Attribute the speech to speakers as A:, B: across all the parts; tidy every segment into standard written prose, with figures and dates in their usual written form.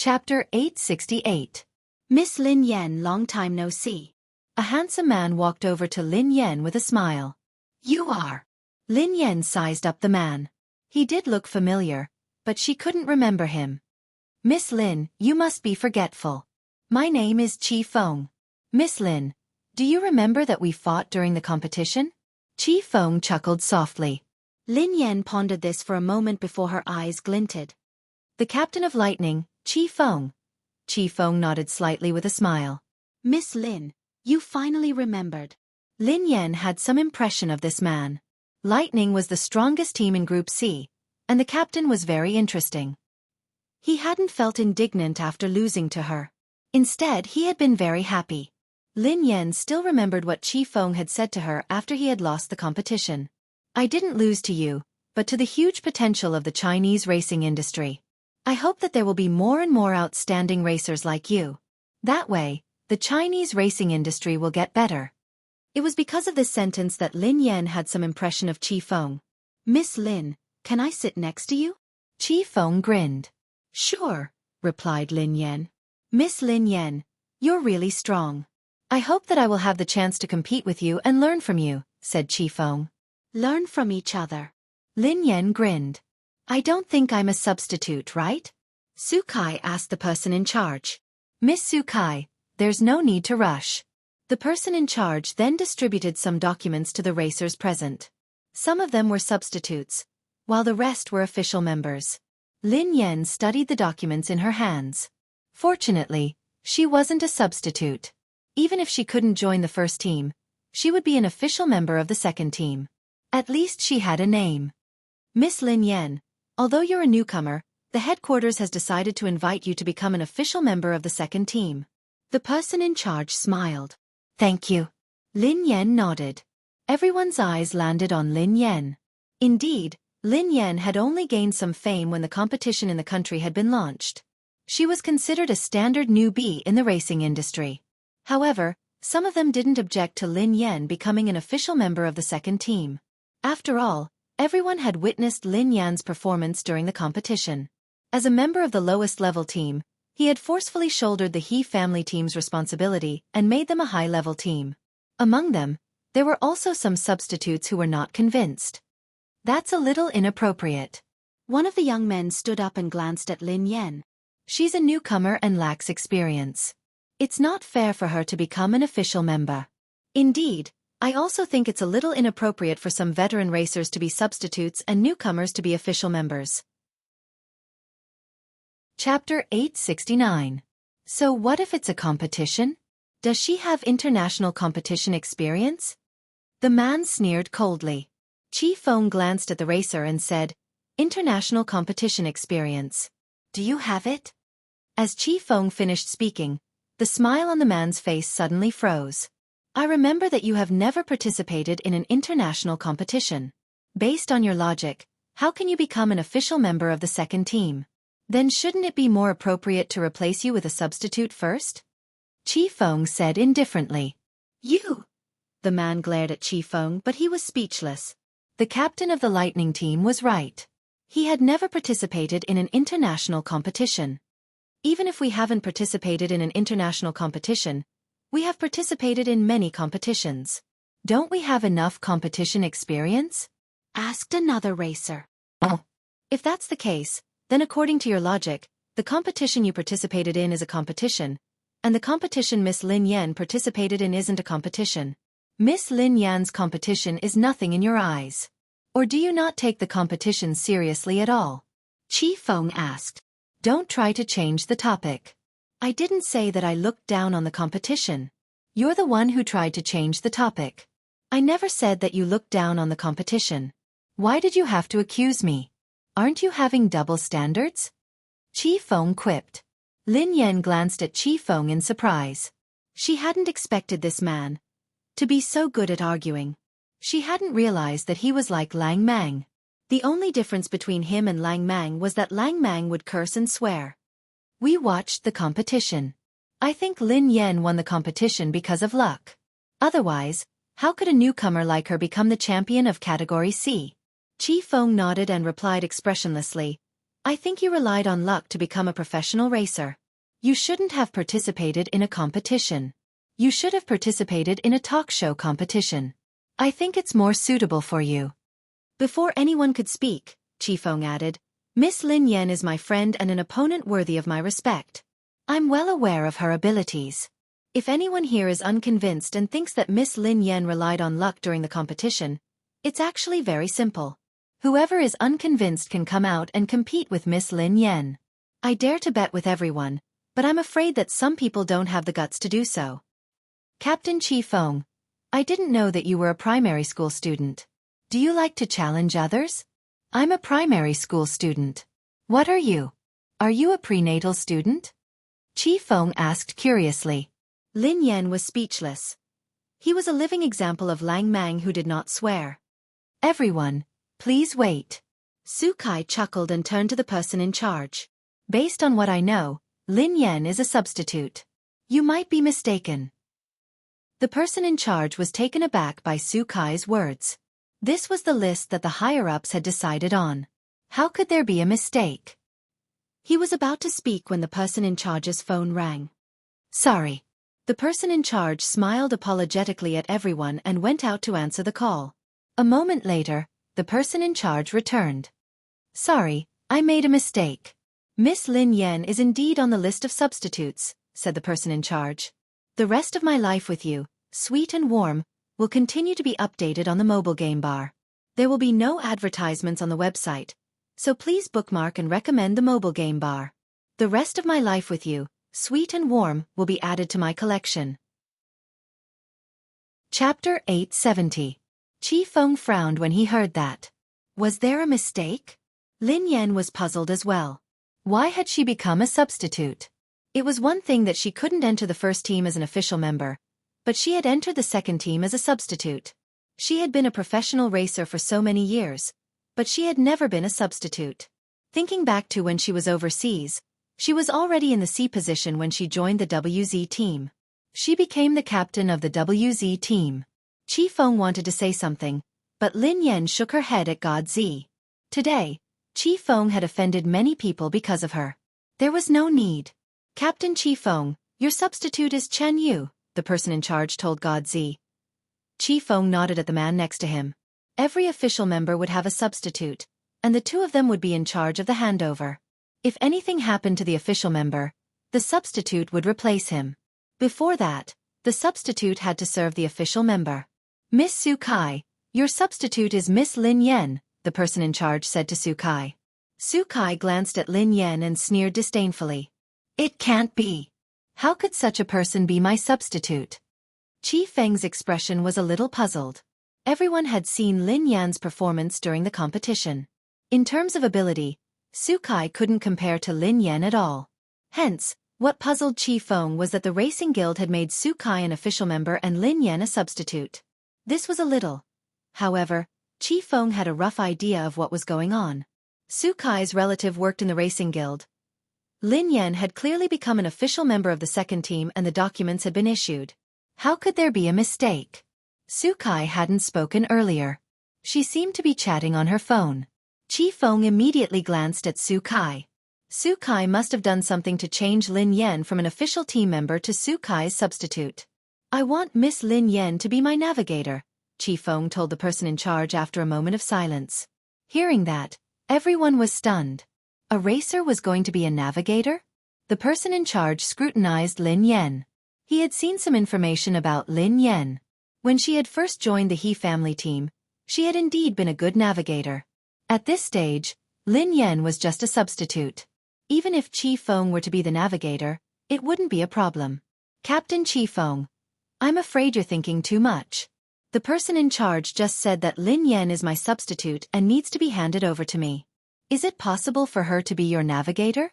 A: Chapter 868. Miss Lin Yan, long time no see. A handsome man walked over to Lin Yan with a smile. You are. Lin Yan sized up the man. He did look familiar, but she couldn't remember him. Miss Lin, you must be forgetful. My name is Chi Feng. Miss Lin, do you remember that we fought during the competition? Chi Feng chuckled softly. Lin Yan pondered this for a moment before her eyes glinted. The captain of lightning, Chi Feng. Chi Feng nodded slightly with a smile. Miss Lin, you finally remembered. Lin Yan had some impression of this man. Lightning was the strongest team in Group C, and the captain was very interesting. He hadn't felt indignant after losing to her. Instead, he had been very happy. Lin Yan still remembered what Chi Feng had said to her after he had lost the competition. I didn't lose to you, but to the huge potential of the Chinese racing industry. I hope that there will be more and more outstanding racers like you. That way, the Chinese racing industry will get better. It was because of this sentence that Lin Yan had some impression of Chi Feng. Miss Lin, can I sit next to you? Chi Feng grinned. Sure, replied Lin Yan. Miss Lin Yan, you're really strong. I hope that I will have the chance to compete with you and learn from you, said Chi Feng. Learn from each other. Lin Yan grinned. I don't think I'm a substitute, right? Xueqi asked the person in charge. Miss Xueqi, there's no need to rush. The person in charge then distributed some documents to the racers present. Some of them were substitutes, while the rest were official members. Lin Yan studied the documents in her hands. Fortunately, she wasn't a substitute. Even if she couldn't join the first team, she would be an official member of the second team. At least she had a name. Miss Lin Yan, although you're a newcomer, the headquarters has decided to invite you to become an official member of the second team. The person in charge smiled. Thank you. Lin Yan nodded. Everyone's eyes landed on Lin Yan. Indeed, Lin Yan had only gained some fame when the competition in the country had been launched. She was considered a standard newbie in the racing industry. However, some of them didn't object to Lin Yan becoming an official member of the second team. After all, everyone had witnessed Lin Yan's performance during the competition. As a member of the lowest level team, he had forcefully shouldered the He family team's responsibility and made them a high-level team. Among them, there were also some substitutes who were not convinced. That's a little inappropriate. One of the young men stood up and glanced at Lin Yan. She's a newcomer and lacks experience. It's not fair for her to become an official member. Indeed, I also think it's a little inappropriate for some veteran racers to be substitutes and newcomers to be official members. Chapter 869. So what if it's a competition? Does she have international competition experience? The man sneered coldly. Chi Feng glanced at the racer and said, International competition experience. Do you have it? As Chi Feng finished speaking, the smile on the man's face suddenly froze. I remember that you have never participated in an international competition. Based on your logic, how can you become an official member of the second team? Then shouldn't it be more appropriate to replace you with a substitute first? Chi Feng said indifferently. You! The man glared at Chi Feng, but he was speechless. The captain of the lightning team was right. He had never participated in an international competition. Even if we haven't participated in an international competition, we have participated in many competitions. Don't we have enough competition experience? Asked another racer. Oh. If that's the case, then according to your logic, the competition you participated in is a competition, and the competition Miss Lin Yan participated in isn't a competition. Miss Lin Yan's competition is nothing in your eyes. Or do you not take the competition seriously at all? Chi Feng asked. Don't try to change the topic. I didn't say that I looked down on the competition. You're the one who tried to change the topic. I never said that you looked down on the competition. Why did you have to accuse me? Aren't you having double standards? Chi Feng quipped. Lin Yan glanced at Chi Feng in surprise. She hadn't expected this man to be so good at arguing. She hadn't realized that he was like Lang Mang. The only difference between him and Lang Mang was that Lang Mang would curse and swear. We watched the competition. I think Lin Yan won the competition because of luck. Otherwise, how could a newcomer like her become the champion of Category C? Chi Feng nodded and replied expressionlessly, I think you relied on luck to become a professional racer. You shouldn't have participated in a competition. You should have participated in a talk show competition. I think it's more suitable for you. Before anyone could speak, Qifeng added, Miss Lin Yan is my friend and an opponent worthy of my respect. I'm well aware of her abilities. If anyone here is unconvinced and thinks that Miss Lin Yan relied on luck during the competition, it's actually very simple. Whoever is unconvinced can come out and compete with Miss Lin Yan. I dare to bet with everyone, but I'm afraid that some people don't have the guts to do so. Captain Qifeng, I didn't know that you were a primary school student. Do you like to challenge others? I'm a primary school student. What are you? Are you a prenatal student? Qifeng asked curiously. Lin Yan was speechless. He was a living example of Lang Mang who did not swear. Everyone, please wait. Xueqi chuckled and turned to the person in charge. Based on what I know, Lin Yan is a substitute. You might be mistaken. The person in charge was taken aback by Xueqi's words. This was the list that the higher-ups had decided on. How could there be a mistake? He was about to speak when the person in charge's phone rang. Sorry. The person in charge smiled apologetically at everyone and went out to answer the call. A moment later, the person in charge returned. Sorry, I made a mistake. Miss Lin Yan is indeed on the list of substitutes, said the person in charge. The rest of my life with you, sweet and warm, will continue to be updated on the mobile game bar. There will be no advertisements on the website, so please bookmark and recommend the mobile game bar. The rest of my life with you, sweet and warm, will be added to my collection. Chapter 870. Qifeng frowned when he heard that. Was there a mistake? Lin Yan was puzzled as well. Why had she become a substitute? It was one thing that she couldn't enter the first team as an official member, but she had entered the second team as a substitute. She had been a professional racer for so many years, but she had never been a substitute. Thinking back to when she was overseas, she was already in the C position when she joined the WZ team. She became the captain of the WZ team. Qifeng wanted to say something, but Lin Yan shook her head at God Z. Today, Qifeng had offended many people because of her. There was no need. Captain Qifeng, your substitute is Chen Yu, the person in charge told God Z. Qifeng nodded at the man next to him. Every official member would have a substitute, and the two of them would be in charge of the handover. If anything happened to the official member, the substitute would replace him. Before that, the substitute had to serve the official member. Miss Xueqi, your substitute is Miss Lin Yan, the person in charge said to Xueqi. Xueqi glanced at Lin Yan and sneered disdainfully. It can't be. How could such a person be my substitute? Qifeng's expression was a little puzzled. Everyone had seen Lin Yan's performance during the competition. In terms of ability, Xueqi couldn't compare to Lin Yan at all. Hence, what puzzled Qifeng was that the Racing Guild had made Xueqi an official member and Lin Yan a substitute. This was a little. However, Qifeng had a rough idea of what was going on. Xueqi's relative worked in the Racing Guild. Lin Yan had clearly become an official member of the second team and the documents had been issued. How could there be a mistake? Xueqi hadn't spoken earlier. She seemed to be chatting on her phone. Qifeng immediately glanced at Xueqi. Xueqi must have done something to change Lin Yan from an official team member to Xueqi's substitute. I want Miss Lin Yan to be my navigator, Qifeng told the person in charge after a moment of silence. Hearing that, everyone was stunned. A racer was going to be a navigator? The person in charge scrutinized Lin Yan. He had seen some information about Lin Yan. When she had first joined the He family team, she had indeed been a good navigator. At this stage, Lin Yan was just a substitute. Even if Qifeng were to be the navigator, it wouldn't be a problem. Captain Qifeng, I'm afraid you're thinking too much. The person in charge just said that Lin Yan is my substitute and needs to be handed over to me. Is it possible for her to be your navigator?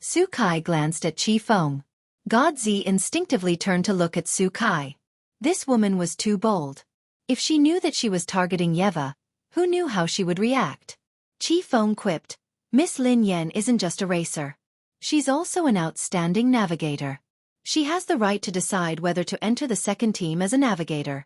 A: Xueqi glanced at Qifeng. Godzi instinctively turned to look at Xueqi. This woman was too bold. If she knew that she was targeting Yeva, who knew how she would react? Qifeng quipped, Miss Lin Yan isn't just a racer. She's also an outstanding navigator. She has the right to decide whether to enter the second team as a navigator.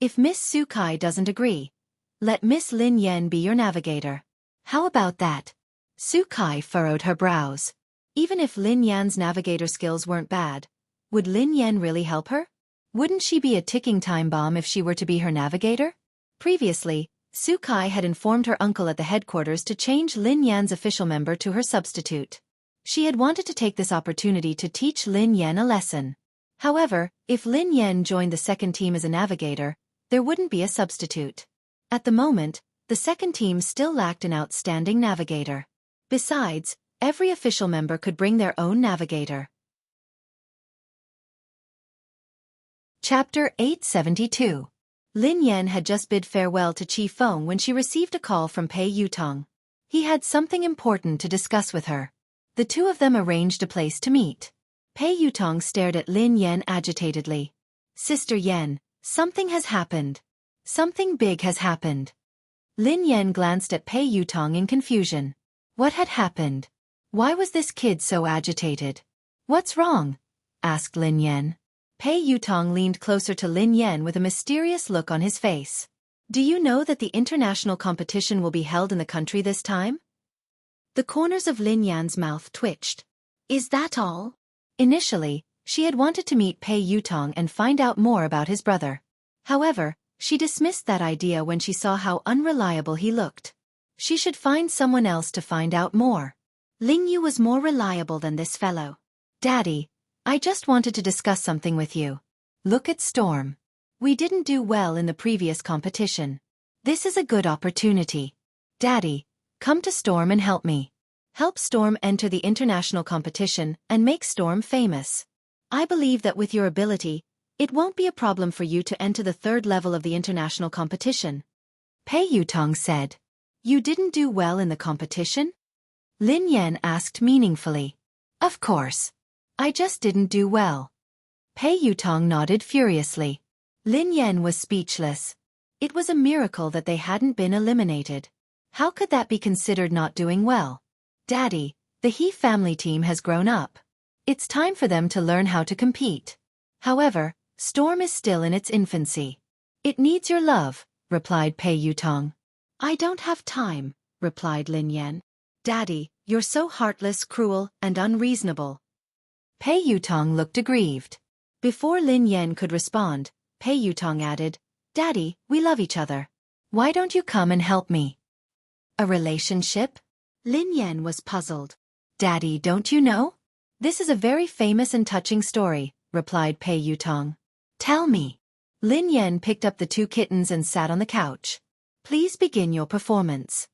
A: If Miss Xueqi doesn't agree, let Miss Lin Yan be your navigator. How about that? Xueqi furrowed her brows. Even if Lin Yan's navigator skills weren't bad, would Lin Yan really help her? Wouldn't she be a ticking time bomb if she were to be her navigator? Previously, Xueqi had informed her uncle at the headquarters to change Lin Yan's official member to her substitute. She had wanted to take this opportunity to teach Lin Yan a lesson. However, if Lin Yan joined the second team as a navigator, there wouldn't be a substitute. At the moment, the second team still lacked an outstanding navigator. Besides, every official member could bring their own navigator. Chapter 872. Lin Yan had just bid farewell to Chi Feng when she received a call from Pei Yutong. He had something important to discuss with her. The two of them arranged a place to meet. Pei Yutong stared at Lin Yan agitatedly. "Sister Yan, something has happened. Something big has happened." Lin Yan glanced at Pei Yutong in confusion. What had happened? Why was this kid so agitated? "What's wrong?" asked Lin Yan. Pei Yutong leaned closer to Lin Yan with a mysterious look on his face. "Do you know that the international competition will be held in the country this time?" The corners of Lin Yan's mouth twitched. "Is that all?" Initially, she had wanted to meet Pei Yutong and find out more about his brother. However, she dismissed that idea when she saw how unreliable he looked. She should find someone else to find out more. Ling Yu was more reliable than this fellow. "Daddy, I just wanted to discuss something with you. Look at Storm. We didn't do well in the previous competition. This is a good opportunity. Daddy, come to Storm and help me. Help Storm enter the international competition and make Storm famous. I believe that with your ability, it won't be a problem for you to enter the third level of the international competition." Pei Yutong said. "You didn't do well in the competition?" Lin Yan asked meaningfully. "Of course. I just didn't do well." Pei Yutong nodded furiously. Lin Yan was speechless. It was a miracle that they hadn't been eliminated. How could that be considered not doing well? "Daddy, the He family team has grown up. It's time for them to learn how to compete. However, Storm is still in its infancy. It needs your love," replied Pei Yutong. "I don't have time," replied Lin Yan. "Daddy, you're so heartless, cruel, and unreasonable." Pei Yutong looked aggrieved. Before Lin Yan could respond, Pei Yutong added, "Daddy, we love each other. Why don't you come and help me?" "A relationship?" Lin Yan was puzzled. "Daddy, don't you know? This is a very famous and touching story," replied Pei Yutong. "Tell me." Lin Yan picked up the two kittens and sat on the couch. "Please begin your performance."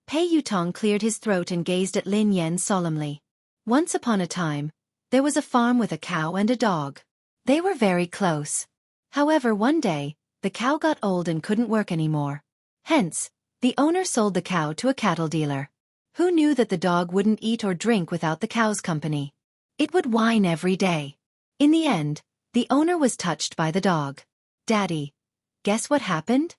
A: Pei Yutong cleared his throat and gazed at Lin Yan solemnly. Once upon a time, there was a farm with a cow and a dog. They were very close. However, one day, the cow got old and couldn't work anymore. Hence, the owner sold the cow to a cattle dealer. Who knew that the dog wouldn't eat or drink without the cow's company? It would whine every day. In the end, the owner was touched by the dog. "Daddy, guess what happened?"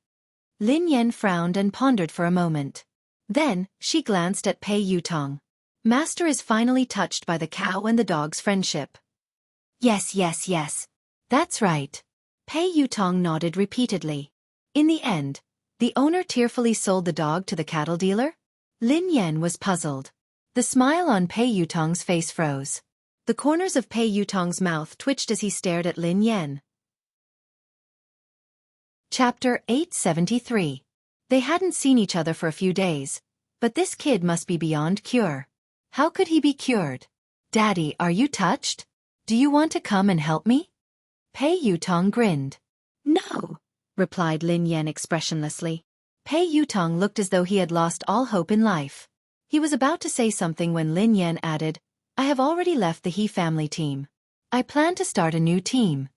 A: Lin Yan frowned and pondered for a moment. Then, she glanced at Pei Yutong. "Master is finally touched by the cow and the dog's friendship." Yes, yes, yes. That's right." Pei Yutong nodded repeatedly. In the end, the owner tearfully sold the dog to the cattle dealer? Lin Yan was puzzled. The smile on Pei Yutong's face froze. The corners of Pei Yutong's mouth twitched as he stared at Lin Yan. Chapter 873. They hadn't seen each other for a few days, but this kid must be beyond cure. How could he be cured? "Daddy, are you touched? Do you want to come and help me?" Pei Yutong grinned. "No," replied Lin Yan expressionlessly. Pei Yutong looked as though he had lost all hope in life. He was about to say something when Lin Yan added, "I have already left the He family team. I plan to start a new team."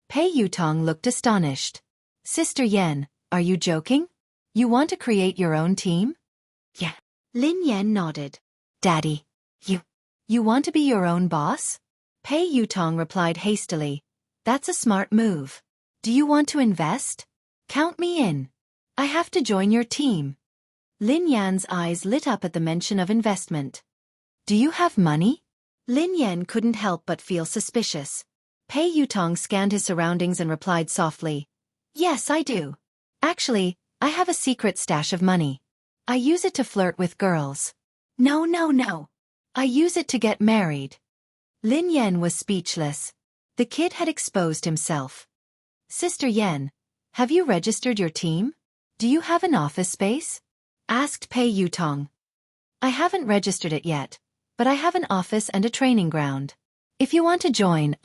A: Pei Yutong looked astonished. "Sister Yan, are you joking? You want to create your own team?" "Yeah." Lin Yan nodded. "Daddy, you want to be your own boss?" Pei Yutong replied hastily, "That's a smart move. Do you want to invest? Count me in. I have to join your team." Lin Yan's eyes lit up at the mention of investment. "Do you have money?" Lin Yan couldn't help but feel suspicious. Pei Yutong scanned his surroundings and replied softly, "Yes, I do. Actually, I have a secret stash of money. I use it to flirt with girls." No, no, no. I use it to get married. Lin Yan was speechless. The kid had exposed himself. Sister Yan, have you registered your team? Do you have an office space? Asked Pei Yutong. I haven't registered it yet, but I have an office and a training ground. If you want to join,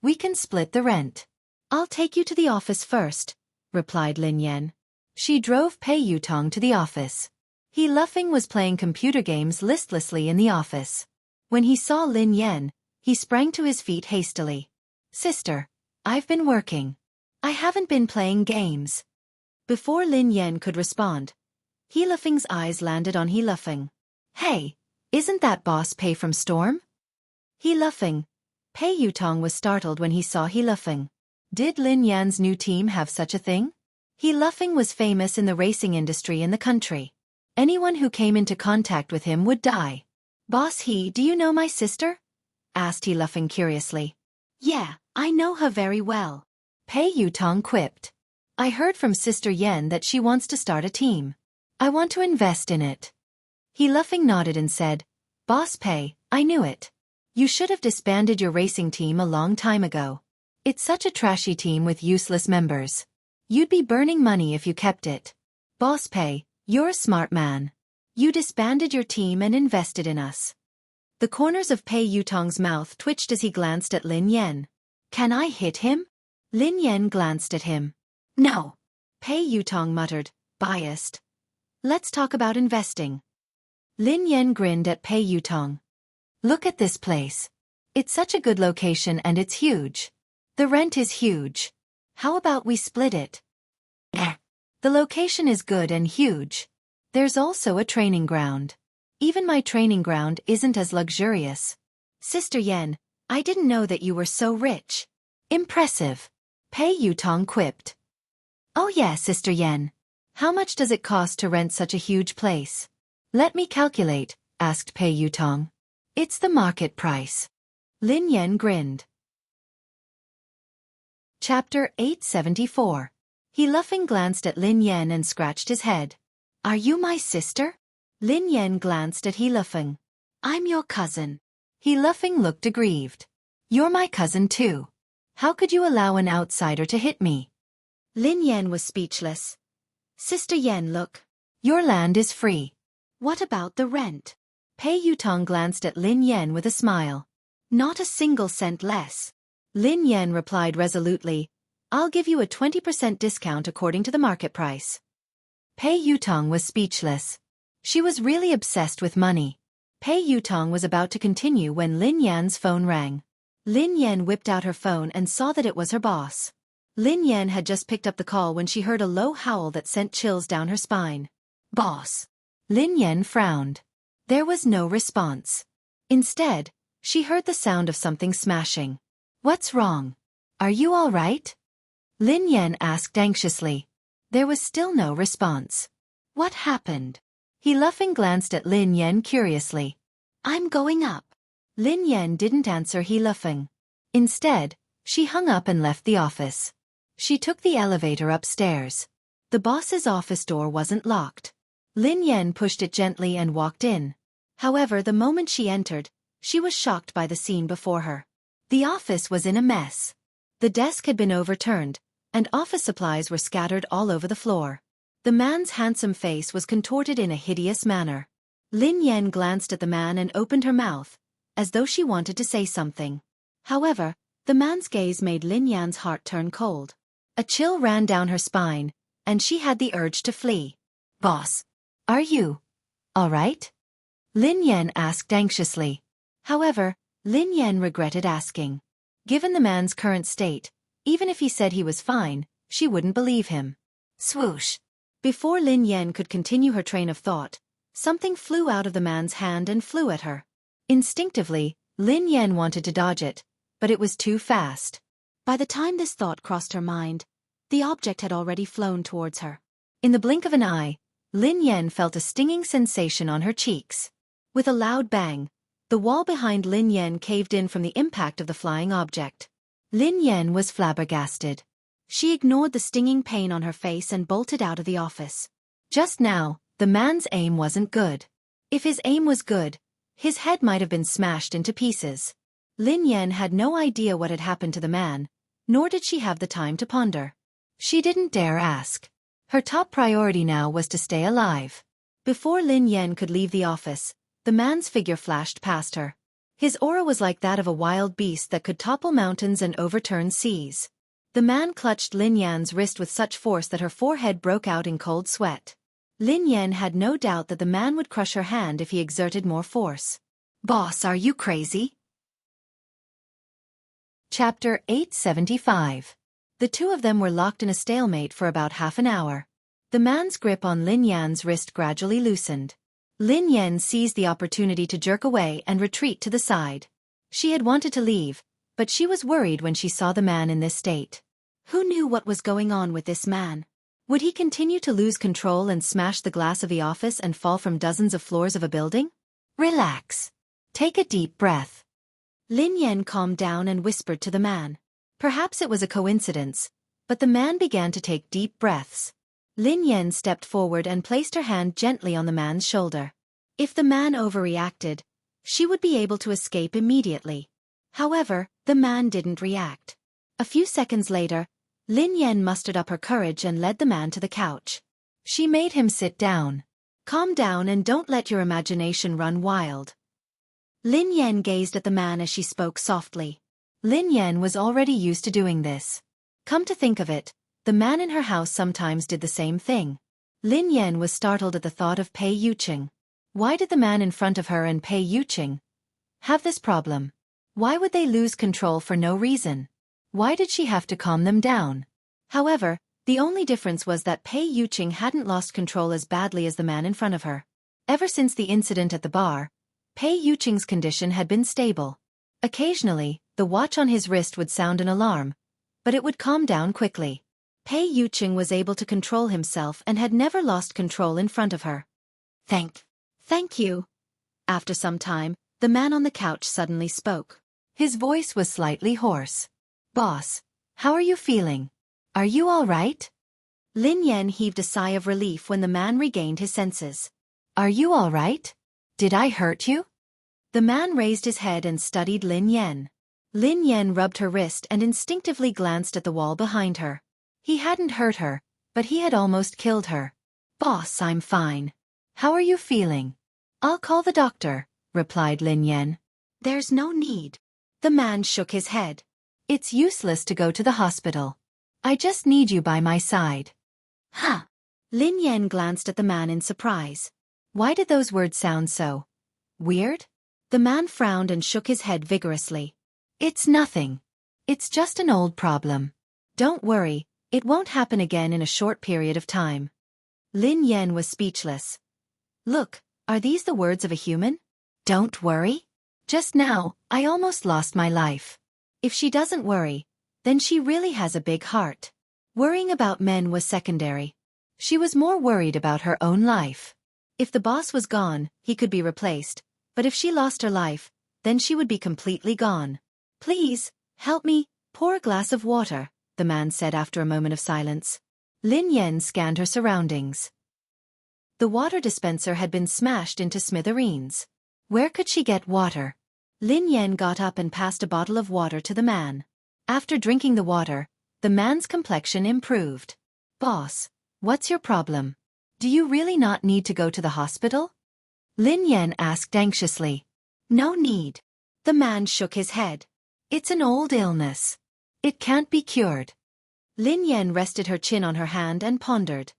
A: we can split the rent. I'll take you to the office first, replied Lin Yan. She drove Pei Yutong to the office. He Luffing was playing computer games listlessly in the office. When he saw Lin Yan, he sprang to his feet hastily. Sister, I've been working. I haven't been playing games. Before Lin Yan could respond, He Luffing's eyes landed on He Luffing. Hey, isn't that Boss Pei from Storm? He Luffing. Pei Yutong was startled when he saw He Luffing. Did Lin Yan's new team have such a thing? He Luffing was famous in the racing industry in the country. Anyone who came into contact with him would die. Boss He, do you know my sister? Asked He Luffing curiously. Yeah, I know her very well. Pei Yutong quipped. I heard from Sister Yan that she wants to start a team. I want to invest in it. He Luffing nodded and said, Boss Pei, I knew it. You should have disbanded your racing team a long time ago. It's such a trashy team with useless members. You'd be burning money if you kept it. Boss Pei, you're a smart man. You disbanded your team and invested in us. The corners of Pei Yutong's mouth twitched as he glanced at Lin Yan. Can I hit him? Lin Yan glanced at him. No. Pei Yutong muttered, biased. Let's talk about investing. Lin Yan grinned at Pei Yutong. Look at this place. It's such a good location and it's huge. The rent is huge. How about we split it? The location is good and huge. There's also a training ground. Even my training ground isn't as luxurious. Sister Yan, I didn't know that you were so rich. Impressive. Pei Yutong quipped. Oh yeah, Sister Yan. How much does it cost to rent such a huge place? Let me calculate, asked Pei Yutong. It's the market price. Lin Yan grinned. Chapter 874. He Luffing glanced at Lin Yan and scratched his head. Are you my sister? Lin Yan glanced at He Luffing. I'm your cousin. He Luffing looked aggrieved. You're my cousin too. How could you allow an outsider to hit me? Lin Yan was speechless. Sister Yan, look. Your land is free. What about the rent? Pei Yutong glanced at Lin Yan with a smile. Not a single cent less. Lin Yan replied resolutely, I'll give you a 20% discount according to the market price. Pei Yutong was speechless. She was really obsessed with money. Pei Yutong was about to continue when Lin Yan's phone rang. Lin Yan whipped out her phone and saw that it was her boss. Lin Yan had just picked up the call when she heard a low howl that sent chills down her spine. Boss. Lin Yan frowned. There was no response. Instead, she heard the sound of something smashing. What's wrong? Are you all right? Lin Yan asked anxiously. There was still no response. What happened? He Luffing glanced at Lin Yan curiously. I'm going up. Lin Yan didn't answer He Luffing. Instead, she hung up and left the office. She took the elevator upstairs. The boss's office door wasn't locked. Lin Yan pushed it gently and walked in. However, the moment she entered, she was shocked by the scene before her. The office was in a mess. The desk had been overturned, and office supplies were scattered all over the floor. The man's handsome face was contorted in a hideous manner. Lin Yan glanced at the man and opened her mouth, as though she wanted to say something. However, the man's gaze made Lin Yan's heart turn cold. A chill ran down her spine, and she had the urge to flee. Boss. Are you all right? Lin Yan asked anxiously. However, Lin Yan regretted asking. Given the man's current state, even if he said he was fine, she wouldn't believe him. Swoosh. Before Lin Yan could continue her train of thought, something flew out of the man's hand and flew at her. Instinctively, Lin Yan wanted to dodge it, but it was too fast. By the time this thought crossed her mind, the object had already flown towards her. In the blink of an eye, Lin Yan felt a stinging sensation on her cheeks. With a loud bang, the wall behind Lin Yan caved in from the impact of the flying object. Lin Yan was flabbergasted. She ignored the stinging pain on her face and bolted out of the office. Just now, the man's aim wasn't good. If his aim was good, his head might have been smashed into pieces. Lin Yan had no idea what had happened to the man, nor did she have the time to ponder. She didn't dare ask. Her top priority now was to stay alive. Before Lin Yan could leave the office, the man's figure flashed past her. His aura was like that of a wild beast that could topple mountains and overturn seas. The man clutched Lin Yan's wrist with such force that her forehead broke out in cold sweat. Lin Yan had no doubt that the man would crush her hand if he exerted more force. "Boss, are you crazy?" Chapter 875. The two of them were locked in a stalemate for about half an hour. The man's grip on Lin Yan's wrist gradually loosened. Lin Yan seized the opportunity to jerk away and retreat to the side. She had wanted to leave, but she was worried when she saw the man in this state. Who knew what was going on with this man? Would he continue to lose control and smash the glass of the office and fall from dozens of floors of a building? Relax. Take a deep breath. Lin Yan calmed down and whispered to the man. Perhaps it was a coincidence, but the man began to take deep breaths. Lin Yan stepped forward and placed her hand gently on the man's shoulder. If the man overreacted, she would be able to escape immediately. However, the man didn't react. A few seconds later, Lin Yan mustered up her courage and led the man to the couch. She made him sit down. Calm down and don't let your imagination run wild. Lin Yan gazed at the man as she spoke softly. Lin Yan was already used to doing this. Come to think of it, the man in her house sometimes did the same thing. Lin Yan was startled at the thought of Pei Yuqing. Why did the man in front of her and Pei Yuqing have this problem? Why would they lose control for no reason? Why did she have to calm them down? However, the only difference was that Pei Yuqing hadn't lost control as badly as the man in front of her. Ever since the incident at the bar, Pei Yuqing's condition had been stable. Occasionally, the watch on his wrist would sound an alarm, but it would calm down quickly. Pei Yuqing was able to control himself and had never lost control in front of her. Thank you. After some time, the man on the couch suddenly spoke. His voice was slightly hoarse. Boss, how are you feeling? Are you all right? Lin Yan heaved a sigh of relief when the man regained his senses. Are you all right? Did I hurt you? The man raised his head and studied Lin Yan. Lin Yan rubbed her wrist and instinctively glanced at the wall behind her. He hadn't hurt her, but he had almost killed her. Boss, I'm fine. How are you feeling? I'll call the doctor, replied Lin Yan. There's no need. The man shook his head. It's useless to go to the hospital. I just need you by my side. Huh. Lin Yan glanced at the man in surprise. Why did those words sound so weird? The man frowned and shook his head vigorously. It's nothing. It's just an old problem. Don't worry, it won't happen again in a short period of time. Lin Yan was speechless. Look, are these the words of a human? Don't worry? Just now, I almost lost my life. If she doesn't worry, then she really has a big heart. Worrying about men was secondary. She was more worried about her own life. If the boss was gone, he could be replaced, but if she lost her life, then she would be completely gone. Please, help me, pour a glass of water, the man said after a moment of silence. Lin Yan scanned her surroundings. The water dispenser had been smashed into smithereens. Where could she get water? Lin Yan got up and passed a bottle of water to the man. After drinking the water, the man's complexion improved. Boss, what's your problem? Do you really not need to go to the hospital? Lin Yan asked anxiously. No need. The man shook his head. It's an old illness. It can't be cured. Lin Yan rested her chin on her hand and pondered.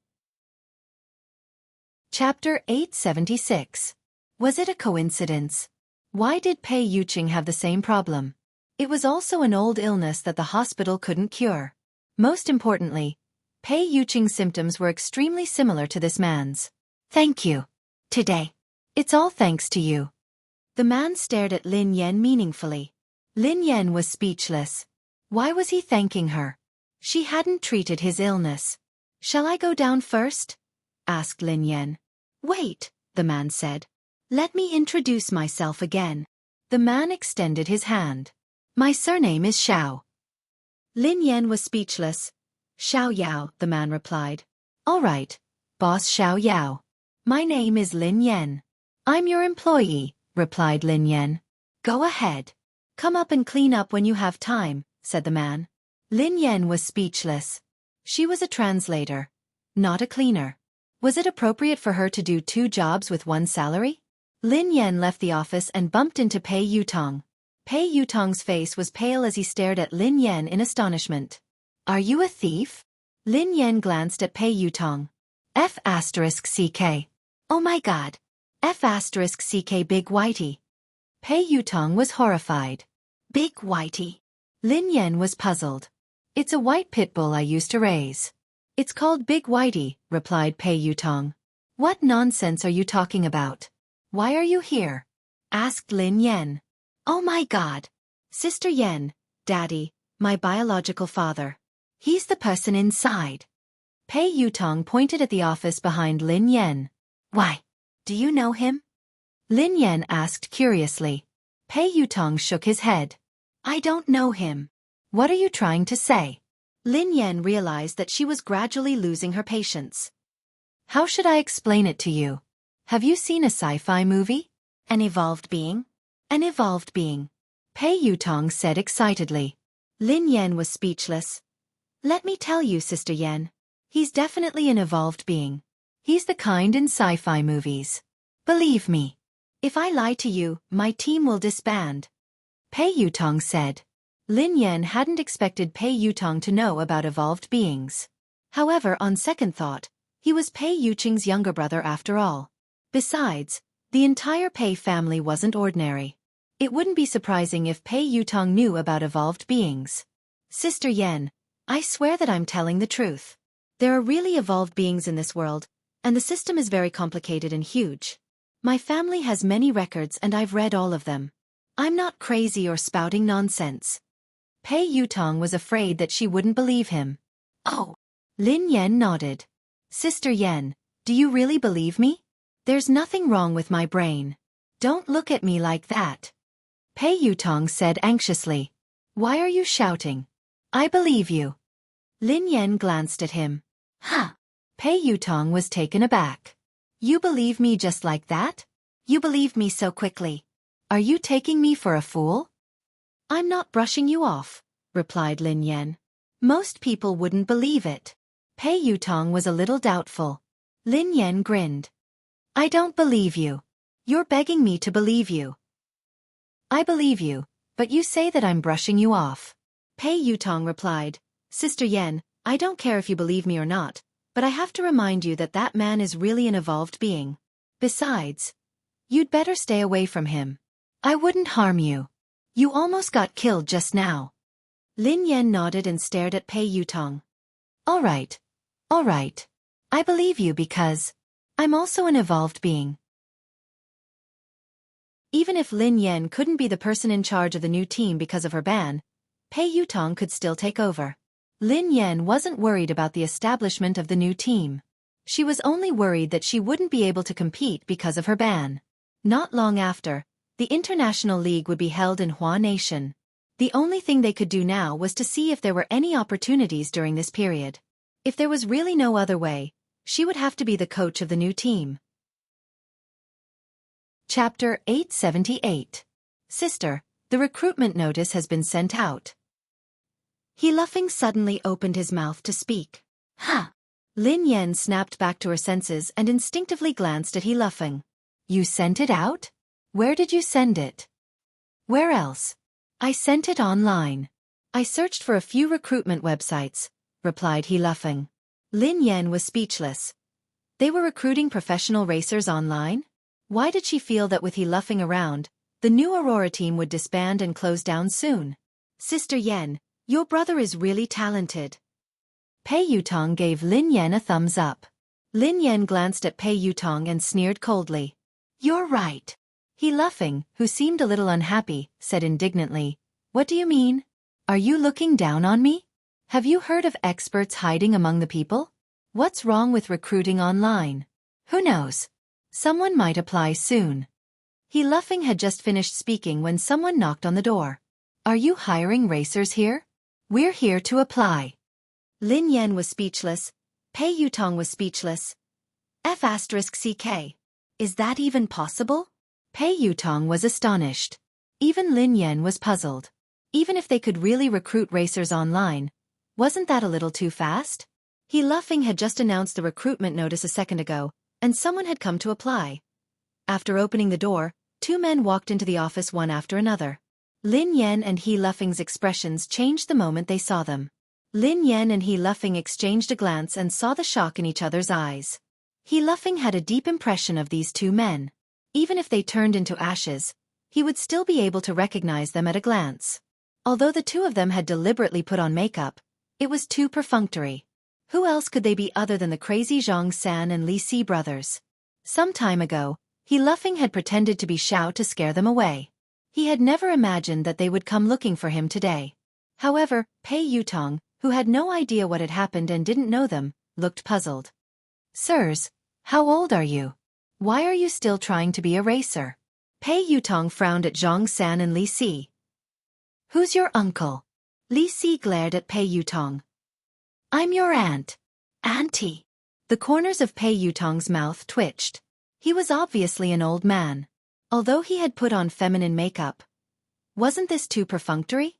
A: Chapter 876. Was it a coincidence? Why did Pei Yuqing have the same problem? It was also an old illness that the hospital couldn't cure. Most importantly, Pei Yuqing's symptoms were extremely similar to this man's. Thank you. Today. It's all thanks to you. The man stared at Lin Yan meaningfully. Lin Yan was speechless. Why was he thanking her? She hadn't treated his illness. Shall I go down first? Asked Lin Yan. Wait, the man said. Let me introduce myself again. The man extended his hand. My surname is Xiao. Lin Yan was speechless. Xiao Yao, the man replied. All right, boss Xiao Yao. My name is Lin Yan. I'm your employee, replied Lin Yan. Go ahead. Come up and clean up when you have time, said the man. Lin Yan was speechless. She was a translator, not a cleaner. Was it appropriate for her to do 2 jobs with 1 salary? Lin Yan left the office and bumped into Pei Yutong. Pei Yutong's face was pale as he stared at Lin Yan in astonishment. Are you a thief? Lin Yan glanced at Pei Yutong. F***CK. Oh my god. F***CK Big Whitey. Pei Yutong was horrified. Big Whitey. Lin Yan was puzzled. It's a white pit bull I used to raise. It's called Big Whitey, replied Pei Yutong. What nonsense are you talking about? Why are you here? Asked Lin Yan. Oh my god. Sister Yan, Daddy, my biological father. He's the person inside. Pei Yutong pointed at the office behind Lin Yan. Why? Do you know him? Lin Yan asked curiously. Pei Yutong shook his head. I don't know him. What are you trying to say? Lin Yan realized that she was gradually losing her patience. How should I explain it to you? Have you seen a sci-fi movie? An evolved being? An evolved being. Pei Yutong said excitedly. Lin Yan was speechless. Let me tell you, Sister Yan. He's definitely an evolved being. He's the kind in sci-fi movies. Believe me. If I lie to you, my team will disband. Pei Yutong said. Lin Yan hadn't expected Pei Yutong to know about evolved beings. However, on second thought, he was Pei Yuqing's younger brother after all. Besides, the entire Pei family wasn't ordinary. It wouldn't be surprising if Pei Yutong knew about evolved beings. Sister Yan, I swear that I'm telling the truth. There are really evolved beings in this world, and the system is very complicated and huge. My family has many records and I've read all of them. I'm not crazy or spouting nonsense. Pei Yutong was afraid that she wouldn't believe him. Oh. Lin Yan nodded. Sister Yan, do you really believe me? There's nothing wrong with my brain. Don't look at me like that. Pei Yutong said anxiously. Why are you shouting? I believe you. Lin Yan glanced at him. Huh. Pei Yutong was taken aback. You believe me just like that? You believe me so quickly. Are you taking me for a fool? I'm not brushing you off, replied Lin Yan. Most people wouldn't believe it. Pei Yutong was a little doubtful. Lin Yan grinned. I don't believe you. You're begging me to believe you. I believe you, but you say that I'm brushing you off. Pei Yutong replied, Sister Yan, I don't care if you believe me or not, but I have to remind you that that man is really an evolved being. Besides, you'd better stay away from him. I wouldn't harm you. You almost got killed just now. Lin Yan nodded and stared at Pei Yutong. All right. All right. I believe you because I'm also an evolved being. Even if Lin Yan couldn't be the person in charge of the new team because of her ban, Pei Yutong could still take over. Lin Yan wasn't worried about the establishment of the new team. She was only worried that she wouldn't be able to compete because of her ban. Not long after, the International League would be held in Hua Nation. The only thing they could do now was to see if there were any opportunities during this period. If there was really no other way, she would have to be the coach of the new team. Chapter 878. Sister, the recruitment notice has been sent out. He Luffing suddenly opened his mouth to speak. Huh. Lin Yan snapped back to her senses and instinctively glanced at He Luffing. You sent it out? Where did you send it? Where else? I sent it online. I searched for a few recruitment websites, replied He Luffing. Lin Yan was speechless. They were recruiting professional racers online? Why did she feel that with He Luffing around, the new Aurora team would disband and close down soon? Sister Yan, your brother is really talented. Pei Yutong gave Lin Yan a thumbs up. Lin Yan glanced at Pei Yutong and sneered coldly. You're right. He Luffing, who seemed a little unhappy, said indignantly, What do you mean? Are you looking down on me? Have you heard of experts hiding among the people? What's wrong with recruiting online? Who knows? Someone might apply soon. He Luffing had just finished speaking when someone knocked on the door. Are you hiring racers here? We're here to apply. Lin Yan was speechless. Pei Yutong was speechless. F***CK. Is that even possible? Pei Yutong was astonished. Even Lin Yan was puzzled. Even if they could really recruit racers online, wasn't that a little too fast? He Luffing had just announced the recruitment notice a second ago, and someone had come to apply. After opening the door, two men walked into the office one after another. Lin Yan and He Luffing's expressions changed the moment they saw them. Lin Yan and He Luffing exchanged a glance and saw the shock in each other's eyes. He Luffing had a deep impression of these two men. Even if they turned into ashes, he would still be able to recognize them at a glance. Although the two of them had deliberately put on makeup, it was too perfunctory. Who else could they be other than the crazy Zhang San and Li Si brothers? Some time ago, He Luffing had pretended to be Xiao to scare them away. He had never imagined that they would come looking for him today. However, Pei Yutong, who had no idea what had happened and didn't know them, looked puzzled. Sirs, how old are you? Why are you still trying to be a racer? Pei Yutong frowned at Zhang San and Li Si. Who's your uncle? Li Si glared at Pei Yutong. I'm your aunt. Auntie. The corners of Pei Yutong's mouth twitched. He was obviously an old man. Although he had put on feminine makeup. Wasn't this too perfunctory?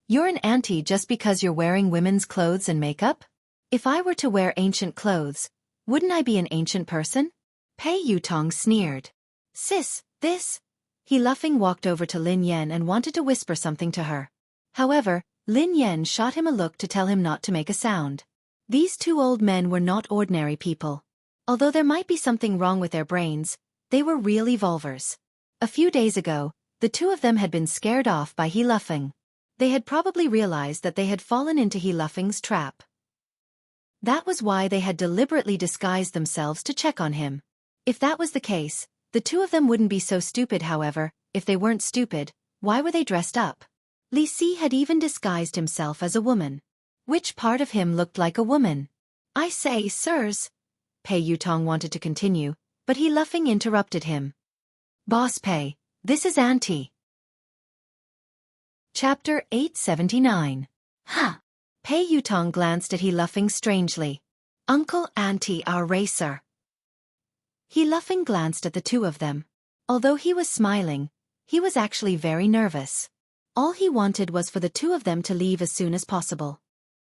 A: You're an auntie just because you're wearing women's clothes and makeup? If I were to wear ancient clothes, wouldn't I be an ancient person? Pei Yutong sneered. Sis, this. He Luffing walked over to Lin Yan and wanted to whisper something to her. However, Lin Yan shot him a look to tell him not to make a sound. These two old men were not ordinary people. Although there might be something wrong with their brains, they were real evolvers. A few days ago, the two of them had been scared off by He Luffing. They had probably realized that they had fallen into He Luffing's trap. That was why they had deliberately disguised themselves to check on him. If that was the case, the two of them wouldn't be so stupid. However, if they weren't stupid, why were they dressed up? Li Si had even disguised himself as a woman. Which part of him looked like a woman? I say, sirs. Pei Yutong wanted to continue, but He Luffing interrupted him. Boss Pei, this is Auntie. Chapter 879. Huh. Pei Yutong glanced at He Luffing strangely. Uncle, Auntie, our racer. He Luffing glanced at the two of them. Although he was smiling, he was actually very nervous. All he wanted was for the two of them to leave as soon as possible.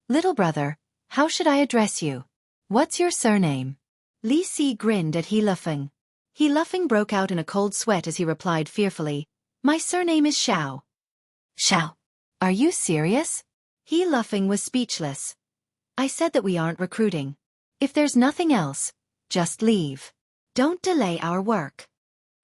A: Little brother, how should I address you? What's your surname? Li Si grinned at He Luffing. He Luffing broke out in a cold sweat as he replied fearfully, My surname is Xiao. Xiao. Are you serious? He Luffing was speechless. I said that we aren't recruiting. If there's nothing else, just leave. Don't delay our work.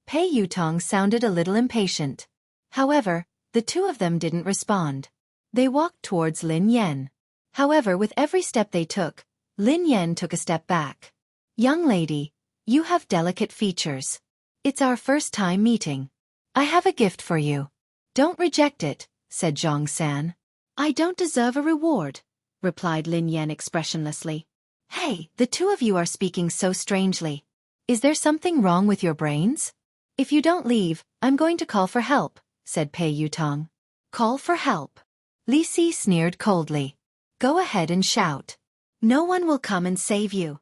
A: Pei Yutong sounded a little impatient. However, the two of them didn't respond. They walked towards Lin Yan. However, with every step they took, Lin Yan took a step back. Young lady, you have delicate features. It's our first time meeting. I have a gift for you. Don't reject it, said Zhang San. I don't deserve a reward, replied Lin Yan expressionlessly. Hey, the two of you are speaking so strangely. Is there something wrong with your brains? If you don't leave, I'm going to call for help, said Pei Yutong. Call for help? Li Si sneered coldly. Go ahead and shout. No one will come and save you.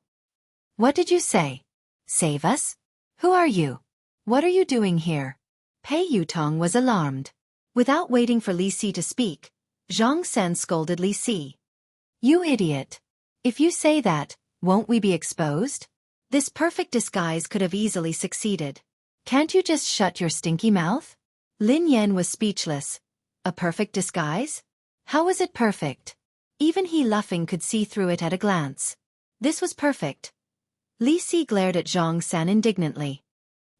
A: What did you say? Save us? Who are you? What are you doing here? Pei Yutong was alarmed. Without waiting for Li Si to speak, Zhang San scolded Li Si. You idiot. If you say that, won't we be exposed? This perfect disguise could have easily succeeded. Can't you just shut your stinky mouth? Lin Yan was speechless. A perfect disguise? How was it perfect? Even He Luffing could see through it at a glance. This was perfect. Li Si glared at Zhang San indignantly.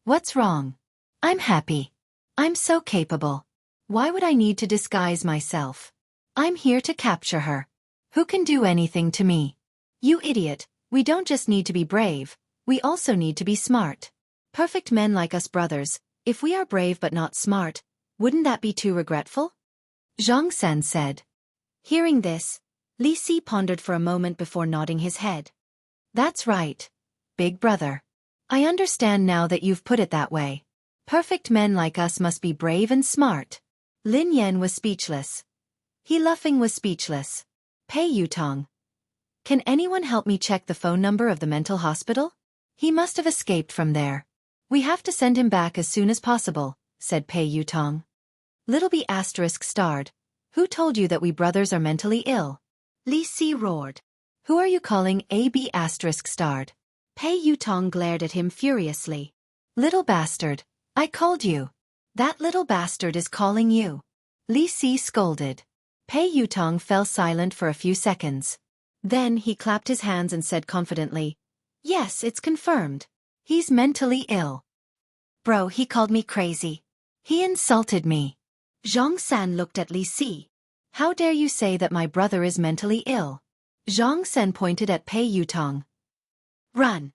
A: What's wrong? I'm happy. I'm so capable. Why would I need to disguise myself? I'm here to capture her. Who can do anything to me? You idiot, we don't just need to be brave, we also need to be smart. Perfect men like us brothers, if we are brave but not smart, wouldn't that be too regretful? Zhang San said. Hearing this, Li Si pondered for a moment before nodding his head. That's right, big brother. I understand now that you've put it that way. Perfect men like us must be brave and smart. Lin Yan was speechless. He Luffing was speechless. Pei Yutong. Can anyone help me check the phone number of the mental hospital? He must have escaped from there. We have to send him back as soon as possible, said Pei Yutong. Little B** starred. Who told you that we brothers are mentally ill? Li Si roared. Who are you calling a B** starred? Pei Yutong glared at him furiously. Little bastard, I called you. That little bastard is calling you. Li Si scolded. Pei Yutong fell silent for a few seconds. Then he clapped his hands and said confidently, Yes, it's confirmed. He's mentally ill. Bro, he called me crazy. He insulted me. Zhang San looked at Li Si. How dare you say that my brother is mentally ill? Zhang San pointed at Pei Yutong. Run.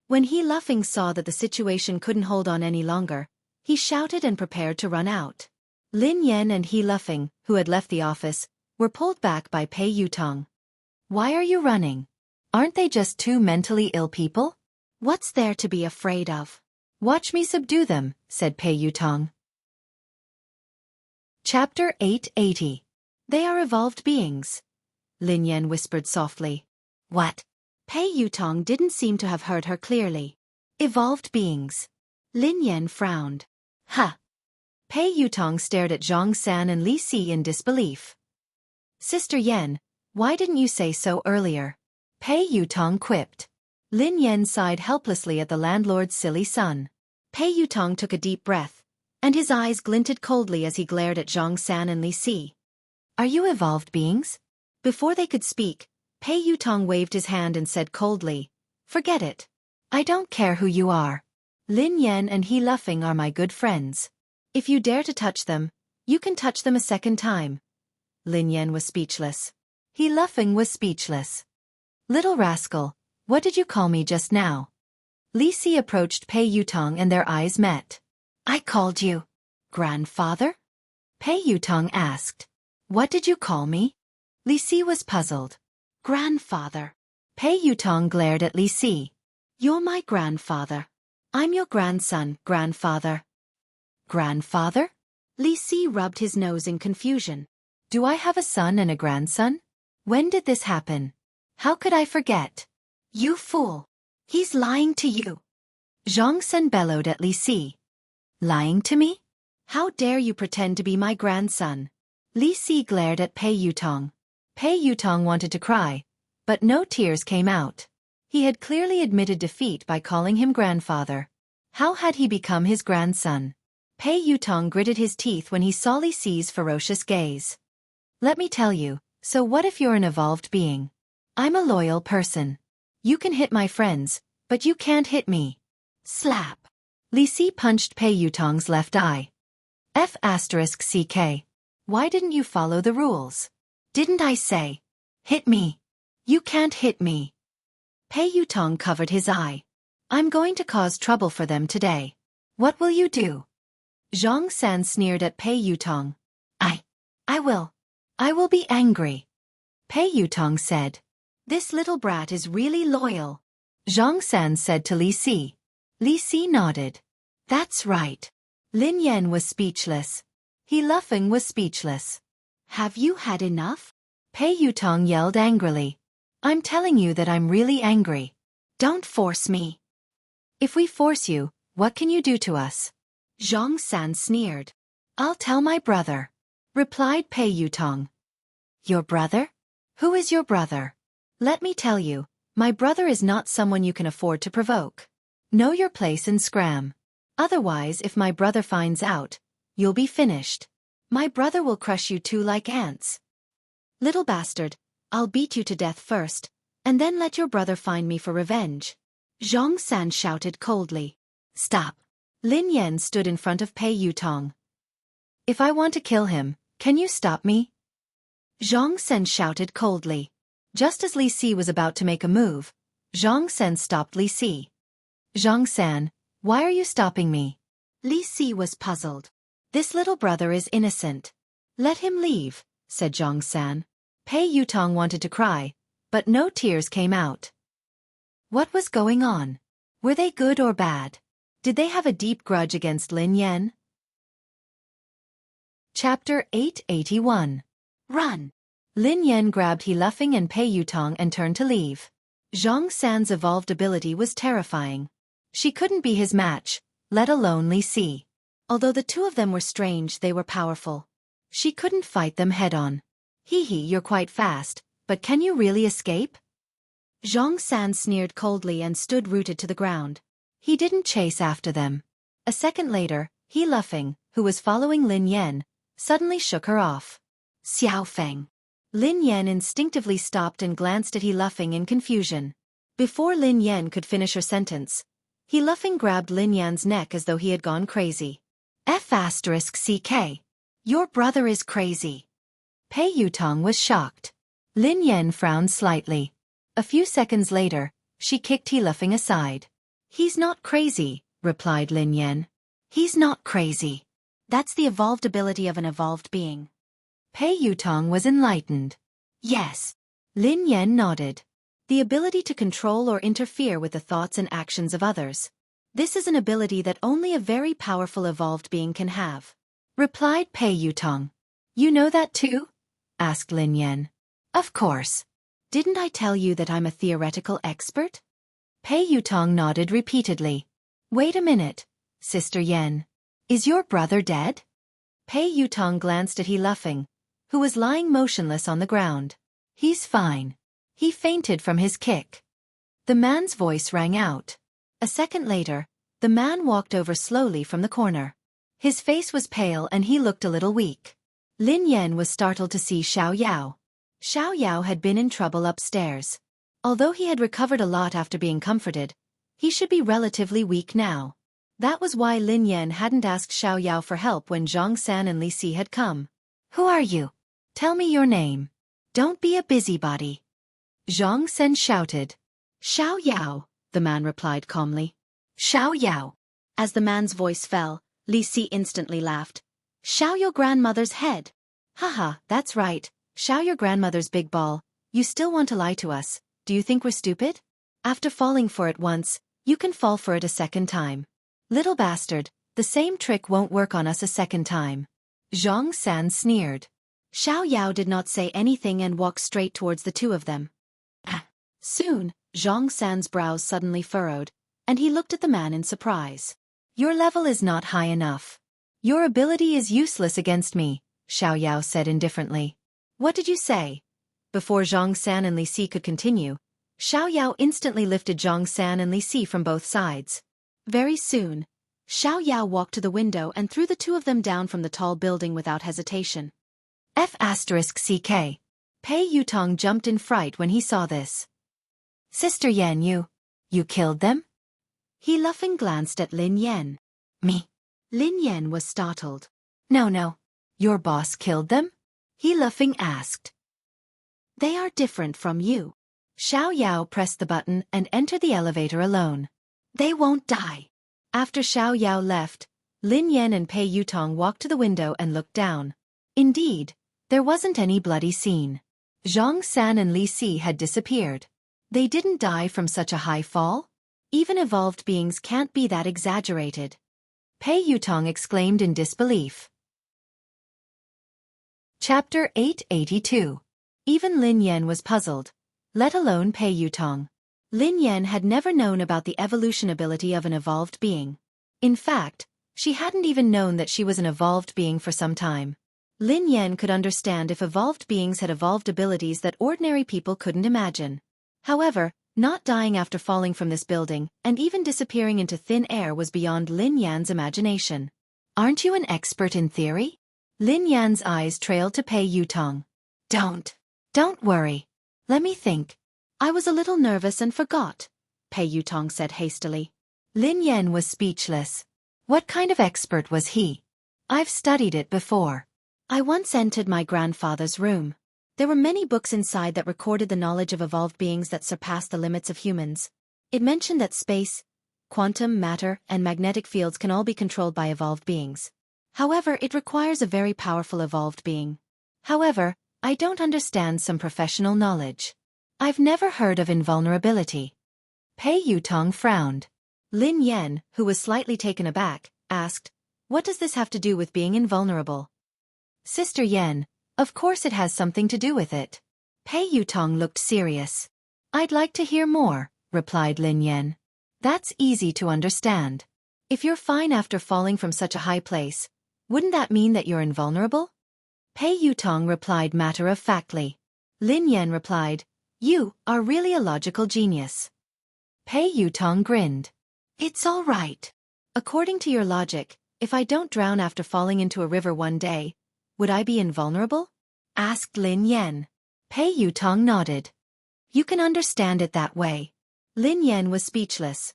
A: When He Luffing saw that the situation couldn't hold on any longer, he shouted and prepared to run out. Lin Yan and He Luffing, who had left the office, were pulled back by Pei Yutong. Why are you running? Aren't they just two mentally ill people? What's there to be afraid of? Watch me subdue them, said Pei Yutong. Chapter 880. They are evolved beings. Lin Yan whispered softly. What? Pei Yutong didn't seem to have heard her clearly. Evolved beings. Lin Yan frowned. Huh. Pei Yutong stared at Zhang San and Li Si in disbelief. Sister Yan, why didn't you say so earlier? Pei Yutong quipped. Lin Yan sighed helplessly at the landlord's silly son. Pei Yutong took a deep breath, and his eyes glinted coldly as he glared at Zhang San and Li Si. Are you evolved beings? Before they could speak, Pei Yutong waved his hand and said coldly, Forget it. I don't care who you are. Lin Yan and He Luffing are my good friends. If you dare to touch them, you can touch them a second time. Lin Yan was speechless. He Luffing was speechless. Little rascal, what did you call me just now? Li Si approached Pei Yutong and their eyes met. I called you grandfather? Pei Yutong asked. What did you call me? Li Si was puzzled. Grandfather. Pei Yutong glared at Li Si. You're my grandfather. I'm your grandson, grandfather. Grandfather? Li Si rubbed his nose in confusion. Do I have a son and a grandson? When did this happen? How could I forget? You fool. He's lying to you. Zhang Sen bellowed at Li Si. Lying to me? How dare you pretend to be my grandson? Li Si glared at Pei Yutong. Pei Yutong wanted to cry, but no tears came out. He had clearly admitted defeat by calling him grandfather. How had he become his grandson? Pei Yutong gritted his teeth when he saw Li Si's ferocious gaze. Let me tell you, so what if you're an evolved being? I'm a loyal person. You can hit my friends, but you can't hit me. Slap. Li Si punched Pei Yutong's left eye. F***CK. Why didn't you follow the rules? Didn't I say? Hit me. You can't hit me. Pei Yutong covered his eye. I'm going to cause trouble for them today. What will you do? Zhang San sneered at Pei Yutong. I will be angry. Pei Yutong said. This little brat is really loyal. Zhang San said to Li Si. Li Si nodded. That's right. Lin Yan was speechless. He Luffing was speechless. Have you had enough? Pei Yutong yelled angrily. I'm telling you that I'm really angry. Don't force me. If we force you, what can you do to us? Zhang San sneered. I'll tell my brother, replied Pei Yutong. Your brother? Who is your brother? Let me tell you, my brother is not someone you can afford to provoke. Know your place and scram. Otherwise, if my brother finds out, you'll be finished. My brother will crush you two like ants. Little bastard, I'll beat you to death first, and then let your brother find me for revenge. Zhang San shouted coldly. Stop. Lin Yan stood in front of Pei Yutong. If I want to kill him, can you stop me? Zhang Sen shouted coldly. Just as Li Si was about to make a move, Zhang Sen stopped Li Si. Zhang San, why are you stopping me? Li Si was puzzled. This little brother is innocent. Let him leave, said Zhang San. Pei Yutong wanted to cry, but no tears came out. What was going on? Were they good or bad? Did they have a deep grudge against Lin Yan? Chapter 881. Run! Lin Yan grabbed He Luffing and Pei Yutong and turned to leave. Zhang San's evolved ability was terrifying. She couldn't be his match, let alone Li Si. Although the two of them were strange, they were powerful. She couldn't fight them head-on. Hee, you're quite fast, but can you really escape? Zhang San sneered coldly and stood rooted to the ground. He didn't chase after them. A second later, He Lufeng, who was following Lin Yan, suddenly shook her off. Xiao Feng. Lin Yan instinctively stopped and glanced at He Lufeng in confusion. Before Lin Yan could finish her sentence, He Lufeng grabbed Lin Yan's neck as though he had gone crazy. F***CK. Your brother is crazy. Pei Yutong was shocked. Lin Yan frowned slightly. A few seconds later, she kicked He Lufeng aside. He's not crazy, replied Lin Yan. He's not crazy. That's the evolved ability of an evolved being. Pei Yutong was enlightened. Yes. Lin Yan nodded. The ability to control or interfere with the thoughts and actions of others. This is an ability that only a very powerful evolved being can have. Replied Pei Yutong. You know that too? Asked Lin Yan. Of course. Didn't I tell you that I'm a theoretical expert? Pei Yutong nodded repeatedly. Wait a minute, Sister Yan. Is your brother dead? Pei Yutong glanced at He Lufeng, who was lying motionless on the ground. He's fine. He fainted from his kick. The man's voice rang out. A second later, the man walked over slowly from the corner. His face was pale and he looked a little weak. Lin Yan was startled to see Xiao Yao. Xiao Yao had been in trouble upstairs. Although he had recovered a lot after being comforted, he should be relatively weak now. That was why Lin Yan hadn't asked Xiao Yao for help when Zhang San and Li Si had come. Who are you? Tell me your name. Don't be a busybody. Zhang San shouted. Xiao Yao, the man replied calmly. Xiao Yao. As the man's voice fell, Li Si instantly laughed. Xiao your grandmother's head. Haha, that's right, Xiao your grandmother's big ball. You still want to lie to us, do you think we're stupid? After falling for it once, you can fall for it a second time. Little bastard, the same trick won't work on us a second time. Zhang San sneered. Xiao Yao did not say anything and walked straight towards the two of them. Soon, Zhang San's brows suddenly furrowed, and he looked at the man in surprise. Your level is not high enough. Your ability is useless against me, Xiao Yao said indifferently. What did you say? Before Zhang San and Li Si could continue, Xiao Yao instantly lifted Zhang San and Li Si from both sides. Very soon, Xiao Yao walked to the window and threw the two of them down from the tall building without hesitation. F***CK. Pei Yutong jumped in fright when he saw this. Sister Yan, you killed them? He Lufeng glanced at Lin Yan. Me? Lin Yan was startled. No. Your boss killed them? He Lufeng asked. They are different from you. Xiao Yao pressed the button and entered the elevator alone. They won't die. After Xiao Yao left, Lin Yan and Pei Yutong walked to the window and looked down. Indeed, there wasn't any bloody scene. Zhang San and Li Si had disappeared. They didn't die from such a high fall? Even evolved beings can't be that exaggerated. Pei Yutong exclaimed in disbelief. Chapter 882. Even Lin Yan was puzzled, let alone Pei Yutong. Lin Yan had never known about the evolution ability of an evolved being. In fact, she hadn't even known that she was an evolved being for some time. Lin Yan could understand if evolved beings had evolved abilities that ordinary people couldn't imagine. However, not dying after falling from this building and even disappearing into thin air was beyond Lin Yan's imagination. Aren't you an expert in theory? Lin Yan's eyes trailed to Pei Yutong. Don't worry. Let me think. I was a little nervous and forgot, Pei Yutong said hastily. Lin Yan was speechless. What kind of expert was he? I've studied it before. I once entered my grandfather's room. There were many books inside that recorded the knowledge of evolved beings that surpassed the limits of humans. It mentioned that space, quantum, matter, and magnetic fields can all be controlled by evolved beings. However, it requires a very powerful evolved being. However, I don't understand some professional knowledge. I've never heard of invulnerability. Pei Yutong frowned. Lin Yan, who was slightly taken aback, asked, What does this have to do with being invulnerable? Sister Yan, of course it has something to do with it. Pei Yutong looked serious. I'd like to hear more, replied Lin Yan. That's easy to understand. If you're fine after falling from such a high place, wouldn't that mean that you're invulnerable? Pei Yutong replied matter-of-factly. Lin Yan replied, "You are really a logical genius." Pei Yutong grinned. "It's all right. According to your logic, if I don't drown after falling into a river one day, would I be invulnerable?" asked Lin Yan. Pei Yutong nodded. "You can understand it that way." Lin Yan was speechless.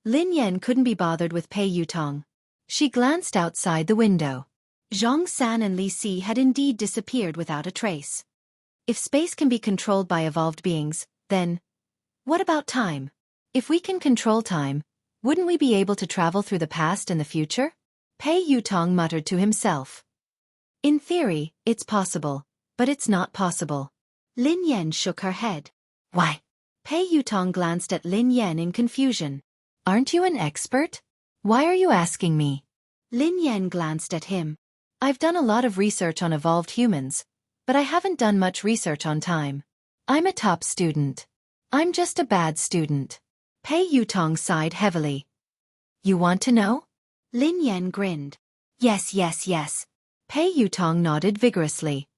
A: Lin Yan couldn't be bothered with Pei Yutong. She glanced outside the window. Zhang San and Li Si had indeed disappeared without a trace. If space can be controlled by evolved beings, then what about time? If we can control time, wouldn't we be able to travel through the past and the future? Pei Yutong muttered to himself. In theory, it's possible, but it's not possible. Lin Yan shook her head. Why? Pei Yutong glanced at Lin Yan in confusion. Aren't you an expert? Why are you asking me? Lin Yan glanced at him. I've done a lot of research on evolved humans, but I haven't done much research on time. I'm a top student. I'm just a bad student. Pei Yutong sighed heavily. You want to know? Lin Yan grinned. Yes, yes, yes. Pei Yutong nodded vigorously.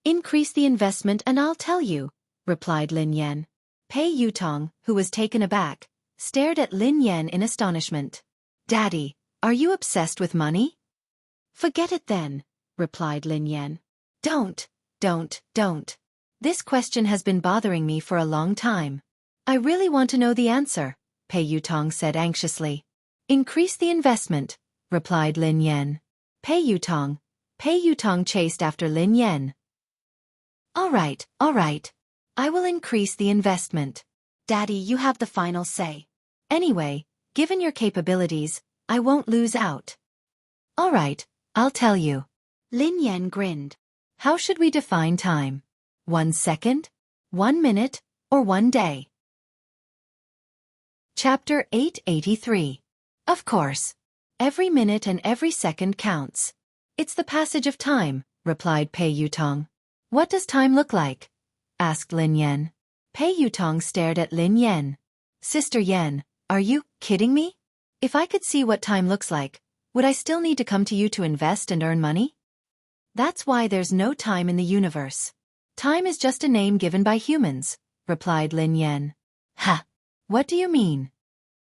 A: Increase the investment and I'll tell you, replied Lin Yan. Pei Yutong, who was taken aback, stared at Lin Yan in astonishment. Daddy, are you obsessed with money? Forget it then, replied Lin Yan. Don't. This question has been bothering me for a long time. I really want to know the answer, Pei Yutong said anxiously. Increase the investment, replied Lin Yan. Pei Yutong chased after Lin Yan. All right. I will increase the investment. Daddy, you have the final say. Anyway, given your capabilities, I won't lose out. All right, I'll tell you. Lin Yan grinned. How should we define time? 1 second, 1 minute, or 1 day? Chapter 883. Of course. Every minute and every second counts. It's the passage of time, replied Pei Yutong. What does time look like? Asked Lin Yan. Pei Yutong stared at Lin Yan. Sister Yan, are you kidding me? If I could see what time looks like, would I still need to come to you to invest and earn money? That's why there's no time in the universe. Time is just a name given by humans, replied Lin Yan. Ha! What do you mean?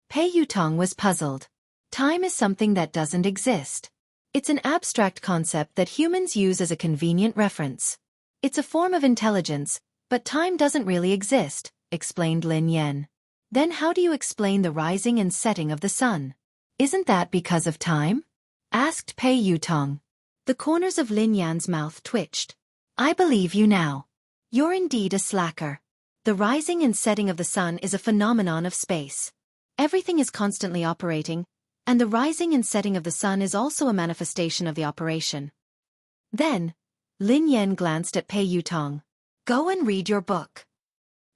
A: Pei Yutong was puzzled. Time is something that doesn't exist. It's an abstract concept that humans use as a convenient reference. It's a form of intelligence, but time doesn't really exist, explained Lin Yan. Then how do you explain the rising and setting of the sun? Isn't that because of time? Asked Pei Yutong. The corners of Lin Yan's mouth twitched. I believe you now. You're indeed a slacker. The rising and setting of the sun is a phenomenon of space. Everything is constantly operating, and the rising and setting of the sun is also a manifestation of the operation. Then, Lin Yan glanced at Pei Yutong. Go and read your book.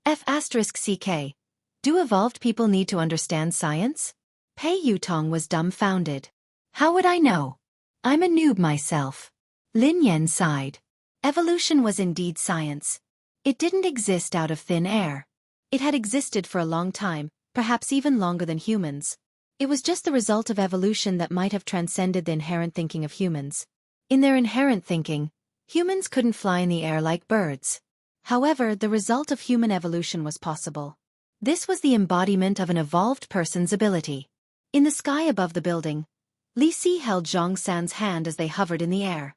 A: F***CK. Do evolved people need to understand science? Pei Yutong was dumbfounded. How would I know? I'm a noob myself. Lin Yan sighed. Evolution was indeed science. It didn't exist out of thin air. It had existed for a long time, perhaps even longer than humans. It was just the result of evolution that might have transcended the inherent thinking of humans. In their inherent thinking, humans couldn't fly in the air like birds. However, the result of human evolution was possible. This was the embodiment of an evolved person's ability. In the sky above the building, Li Si held Zhang San's hand as they hovered in the air.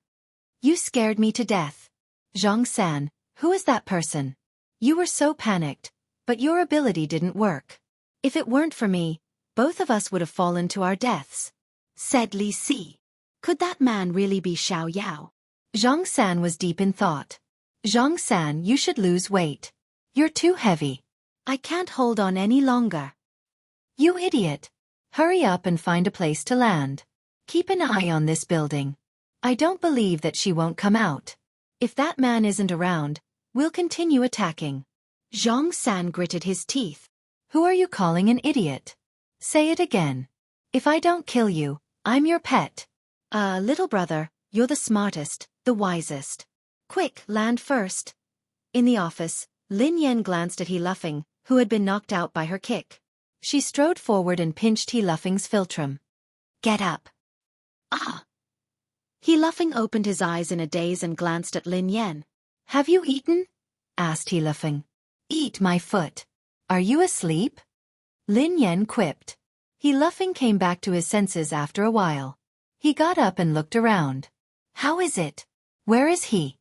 A: You scared me to death. Zhang San, who is that person? You were so panicked, but your ability didn't work. If it weren't for me, both of us would have fallen to our deaths, said Li Si. Could that man really be Xiao Yao? Zhang San was deep in thought. Zhang San, you should lose weight. You're too heavy. I can't hold on any longer. You idiot. Hurry up and find a place to land. Keep an eye on this building. I don't believe that she won't come out. If that man isn't around, we'll continue attacking. Zhang San gritted his teeth. Who are you calling an idiot? Say it again. If I don't kill you, I'm your pet. Little brother, you're the smartest, the wisest. Quick, land first. In the office, Lin Yan glanced at He Luffing, who had been knocked out by her kick. She strode forward and pinched He Luffing's philtrum. Get up. Ah! He Luffing opened his eyes in a daze and glanced at Lin Yan. Have you eaten? Asked He Luffing. Eat my foot. Are you asleep? Lin Yan quipped. He Luffing came back to his senses after a while. He got up and looked around. How is it? Where is he?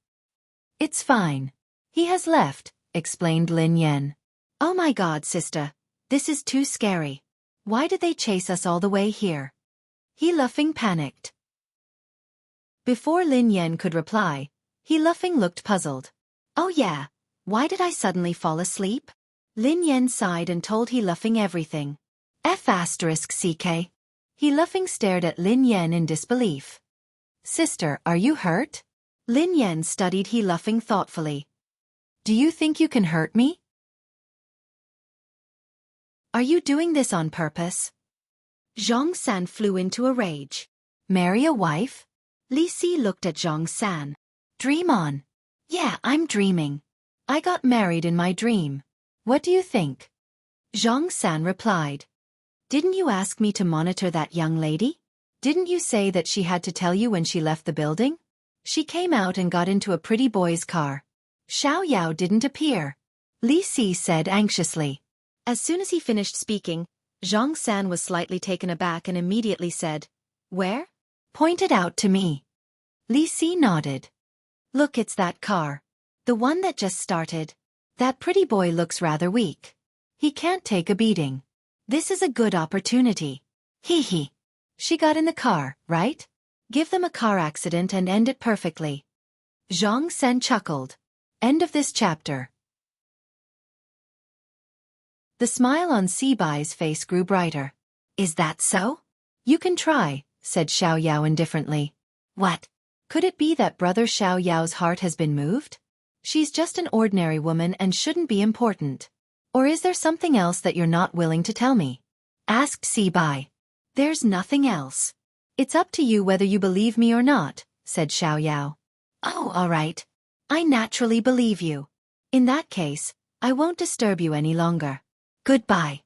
A: It's fine. He has left, explained Lin Yan. Oh my God, sister. This is too scary. Why did they chase us all the way here? He Luffing panicked. Before Lin Yan could reply, He Luffing looked puzzled. Oh yeah, why did I suddenly fall asleep? Lin Yan sighed and told He Luffing everything. F***ck. He Luffing stared at Lin Yan in disbelief. Sister, are you hurt? Lin Yan studied He Luffing thoughtfully. Do you think you can hurt me? Are you doing this on purpose? Zhang San flew into a rage. Marry a wife? Li Si looked at Zhang San. Dream on. Yeah, I'm dreaming. I got married in my dream. What do you think? Zhang San replied. Didn't you ask me to monitor that young lady? Didn't you say that she had to tell you when she left the building? She came out and got into a pretty boy's car. Xiao Yao didn't appear. Li Si said anxiously. As soon as he finished speaking, Zhang San was slightly taken aback and immediately said, Where? Pointed out to me. Li Si nodded. Look, it's that car. The one that just started. That pretty boy looks rather weak. He can't take a beating. This is a good opportunity. Hee hee. She got in the car, right? Give them a car accident and end it perfectly. Zhang San chuckled. End of this chapter. The smile on Sibai's face grew brighter. Is that so? You can try, said Xiao Yao indifferently. What? Could it be that brother Xiao Yao's heart has been moved? She's just an ordinary woman and shouldn't be important. Or is there something else that you're not willing to tell me? Asked Sibai. There's nothing else. It's up to you whether you believe me or not, said Xiao Yao. Oh, all right. I naturally believe you. In that case, I won't disturb you any longer. Goodbye.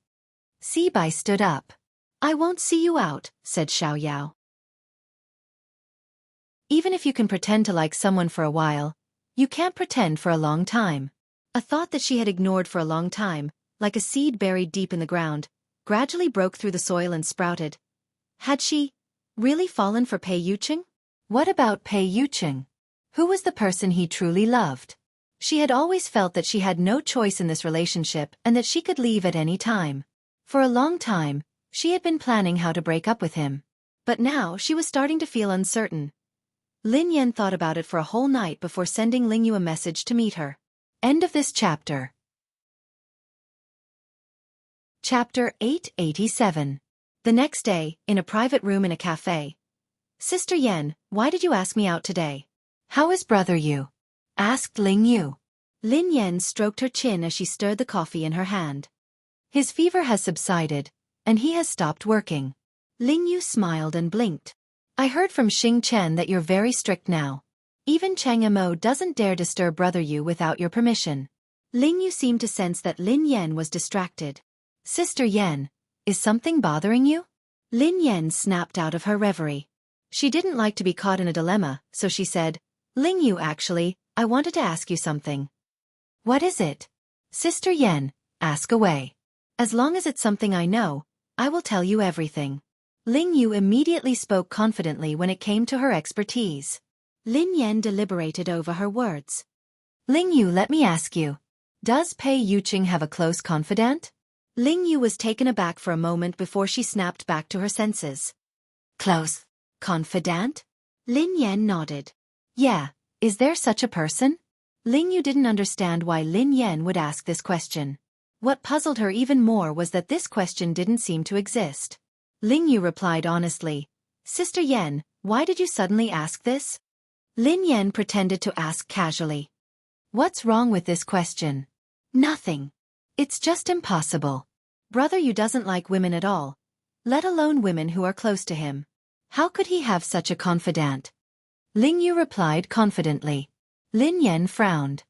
A: Sibai stood up. I won't see you out, said Xiao Yao. Even if you can pretend to like someone for a while, you can't pretend for a long time. A thought that she had ignored for a long time, like a seed buried deep in the ground, gradually broke through the soil and sprouted. Had she really fallen for Pei Yuqing? What about Pei Yuqing? Who was the person he truly loved? She had always felt that she had no choice in this relationship and that she could leave at any time. For a long time, she had been planning how to break up with him. But now she was starting to feel uncertain. Lin Yan thought about it for a whole night before sending Ling Yu a message to meet her. End of this chapter. Chapter 887. The next day, in a private room in a cafe. Sister Yan, why did you ask me out today? How is brother Yu? Asked Ling Yu. Lin Yan stroked her chin as she stirred the coffee in her hand. His fever has subsided, and he has stopped working. Ling Yu smiled and blinked. I heard from Xing Chen that you're very strict now. Even Chang Mo doesn't dare disturb brother Yu without your permission. Ling Yu seemed to sense that Lin Yan was distracted. Sister Yan, is something bothering you? Lin Yan snapped out of her reverie. She didn't like to be caught in a dilemma, so she said, Ling Yu, actually, I wanted to ask you something. What is it? Sister Yan, ask away. As long as it's something I know, I will tell you everything. Ling Yu immediately spoke confidently when it came to her expertise. Lin Yan deliberated over her words. Ling Yu, let me ask you. Does Pei Yuqing have a close confidant? Ling Yu was taken aback for a moment before she snapped back to her senses. Close confidant? Lin Yan nodded. Yeah, is there such a person? Ling Yu didn't understand why Lin Yan would ask this question. What puzzled her even more was that this question didn't seem to exist. Ling Yu replied honestly, Sister Yan, why did you suddenly ask this? Lin Yan pretended to ask casually. What's wrong with this question? Nothing. It's just impossible. Brother Yu doesn't like women at all, let alone women who are close to him. How could he have such a confidant? Ling Yu replied confidently. Lin Yan frowned.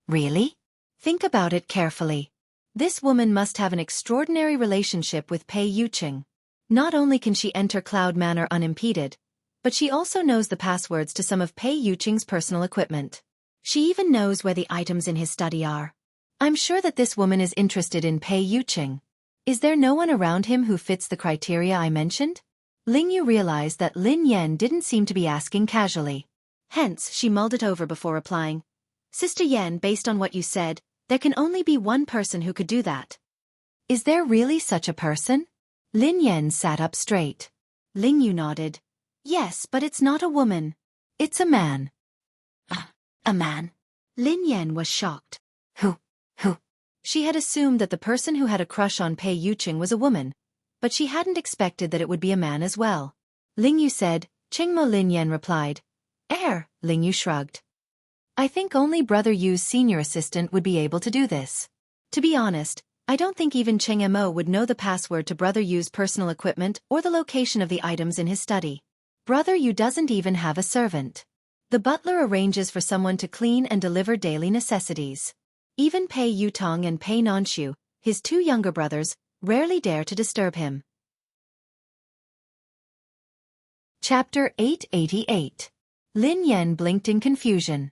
A: Really? Think about it carefully. This woman must have an extraordinary relationship with Pei Yuqing. Not only can she enter Cloud Manor unimpeded, but she also knows the passwords to some of Pei Yuqing's personal equipment. She even knows where the items in his study are. I'm sure that this woman is interested in Pei Yuqing. Is there no one around him who fits the criteria I mentioned? Ling Yu realized that Lin Yan didn't seem to be asking casually. Hence, she mulled it over before replying. Sister Yan, based on what you said, there can only be one person who could do that. Is there really such a person? Lin Yan sat up straight. Ling Yu nodded. Yes, but it's not a woman. It's a man. A man? Lin Yan was shocked. Who? She had assumed that the person who had a crush on Pei Yuqing was a woman, but she hadn't expected that it would be a man as well. Ling Yu said. Qingmo. Lin Yan replied. Ling Yu shrugged. I think only Brother Yu's senior assistant would be able to do this. To be honest, I don't think even Cheng Mo would know the password to Brother Yu's personal equipment or the location of the items in his study. Brother Yu doesn't even have a servant. The butler arranges for someone to clean and deliver daily necessities. Even Pei Yutong and Pei Nanshu, his two younger brothers, rarely dare to disturb him. Chapter 888. Lin Yan blinked in confusion.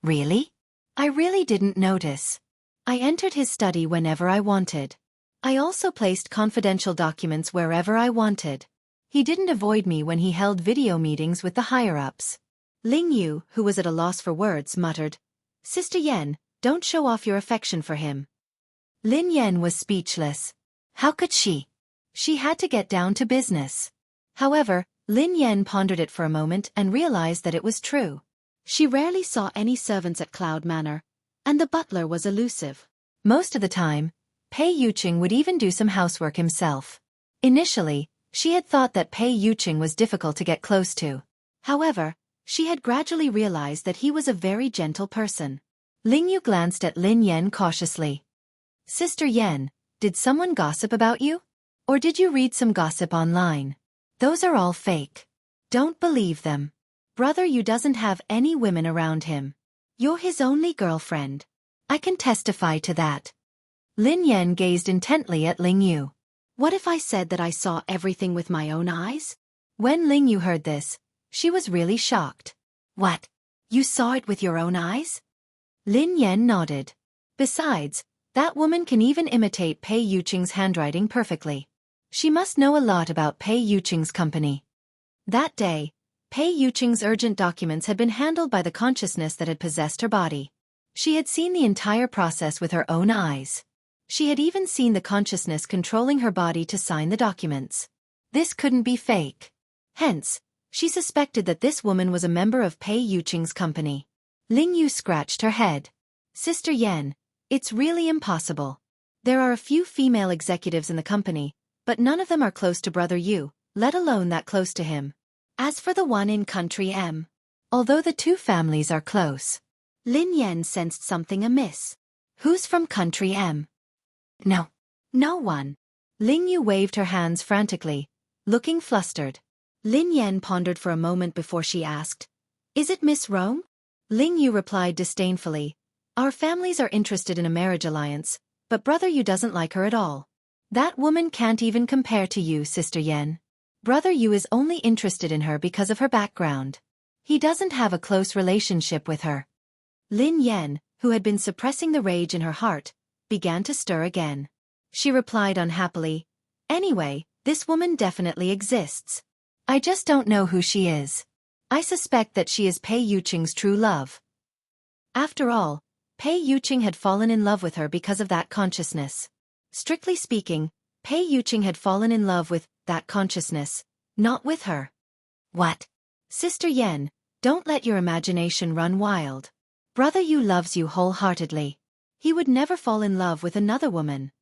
A: Really? I really didn't notice. I entered his study whenever I wanted. I also placed confidential documents wherever I wanted. He didn't avoid me when he held video meetings with the higher-ups. Ling Yu, who was at a loss for words, muttered, Sister Yan, don't show off your affection for him. Lin Yan was speechless. How could she? She had to get down to business. However, Lin Yan pondered it for a moment and realized that it was true. She rarely saw any servants at Cloud Manor, and the butler was elusive. Most of the time, Pei Yuqing would even do some housework himself. Initially, she had thought that Pei Yuqing was difficult to get close to. However, she had gradually realized that he was a very gentle person. Ling Yu glanced at Lin Yan cautiously. Sister Yan, did someone gossip about you? Or did you read some gossip online? Those are all fake. Don't believe them. Brother Yu doesn't have any women around him. You're his only girlfriend. I can testify to that. Lin Yan gazed intently at Ling Yu. What if I said that I saw everything with my own eyes? When Ling Yu heard this, she was really shocked. What? You saw it with your own eyes? Lin Yan nodded. Besides, that woman can even imitate Pei Yuqing's handwriting perfectly. She must know a lot about Pei Yuqing's company. That day, Pei Yuqing's urgent documents had been handled by the consciousness that had possessed her body. She had seen the entire process with her own eyes. She had even seen the consciousness controlling her body to sign the documents. This couldn't be fake. Hence, she suspected that this woman was a member of Pei Yuqing's company. Ling Yu scratched her head. Sister Yan, it's really impossible. There are a few female executives in the company, but none of them are close to Brother Yu, let alone that close to him. As for the one in Country M, although the two families are close, Lin Yan sensed something amiss. Who's from Country M? No one. Ling Yu waved her hands frantically, looking flustered. Lin Yan pondered for a moment before she asked, Is it Miss Rome? Ling Yu replied disdainfully, Our families are interested in a marriage alliance, but Brother Yu doesn't like her at all. That woman can't even compare to you, Sister Yan. Brother Yu is only interested in her because of her background. He doesn't have a close relationship with her. Lin Yan, who had been suppressing the rage in her heart, began to stir again. She replied unhappily, Anyway, this woman definitely exists. I just don't know who she is. I suspect that she is Pei Yuqing's true love. After all, Pei Yuqing had fallen in love with her because of that consciousness. Strictly speaking, Pei Yuqing had fallen in love with that consciousness, not with her. What? Sister Yan, don't let your imagination run wild. Brother Yu loves you wholeheartedly. He would never fall in love with another woman.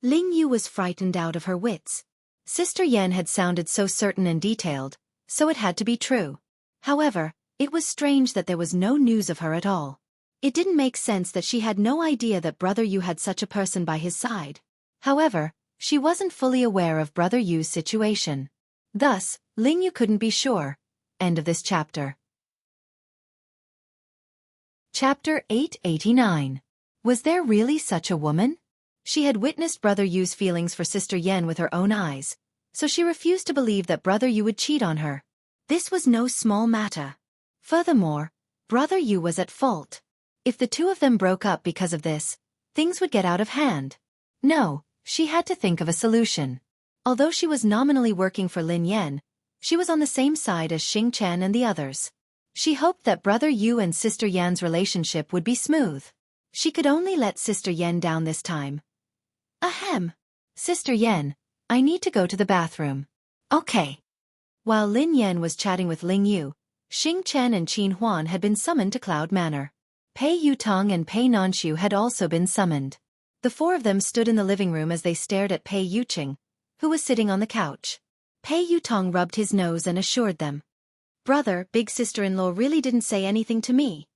A: Ling Yu was frightened out of her wits. Sister Yan had sounded so certain and detailed, so it had to be true. However, it was strange that there was no news of her at all. It didn't make sense that she had no idea that Brother Yu had such a person by his side. However, she wasn't fully aware of Brother Yu's situation. Thus, Ling Yu couldn't be sure. End of this chapter. Chapter 889. Was there really such a woman? She had witnessed Brother Yu's feelings for Sister Yen with her own eyes, so she refused to believe that Brother Yu would cheat on her. This was no small matter. Furthermore, Brother Yu was at fault. If the two of them broke up because of this, things would get out of hand. No, she had to think of a solution. Although she was nominally working for Lin Yen, she was on the same side as Xing Chen and the others. She hoped that Brother Yu and Sister Yan's relationship would be smooth. She could only let Sister Yen down this time. Ahem. Sister Yen, I need to go to the bathroom. Okay. While Lin Yen was chatting with Ling Yu, Xing Chen and Qin Huan had been summoned to Cloud Manor. Pei Yutong and Pei Nonxiu had also been summoned. The four of them stood in the living room as they stared at Pei Yuqing, who was sitting on the couch. Pei Yutong rubbed his nose and assured them. Brother, big sister-in-law really didn't say anything to me.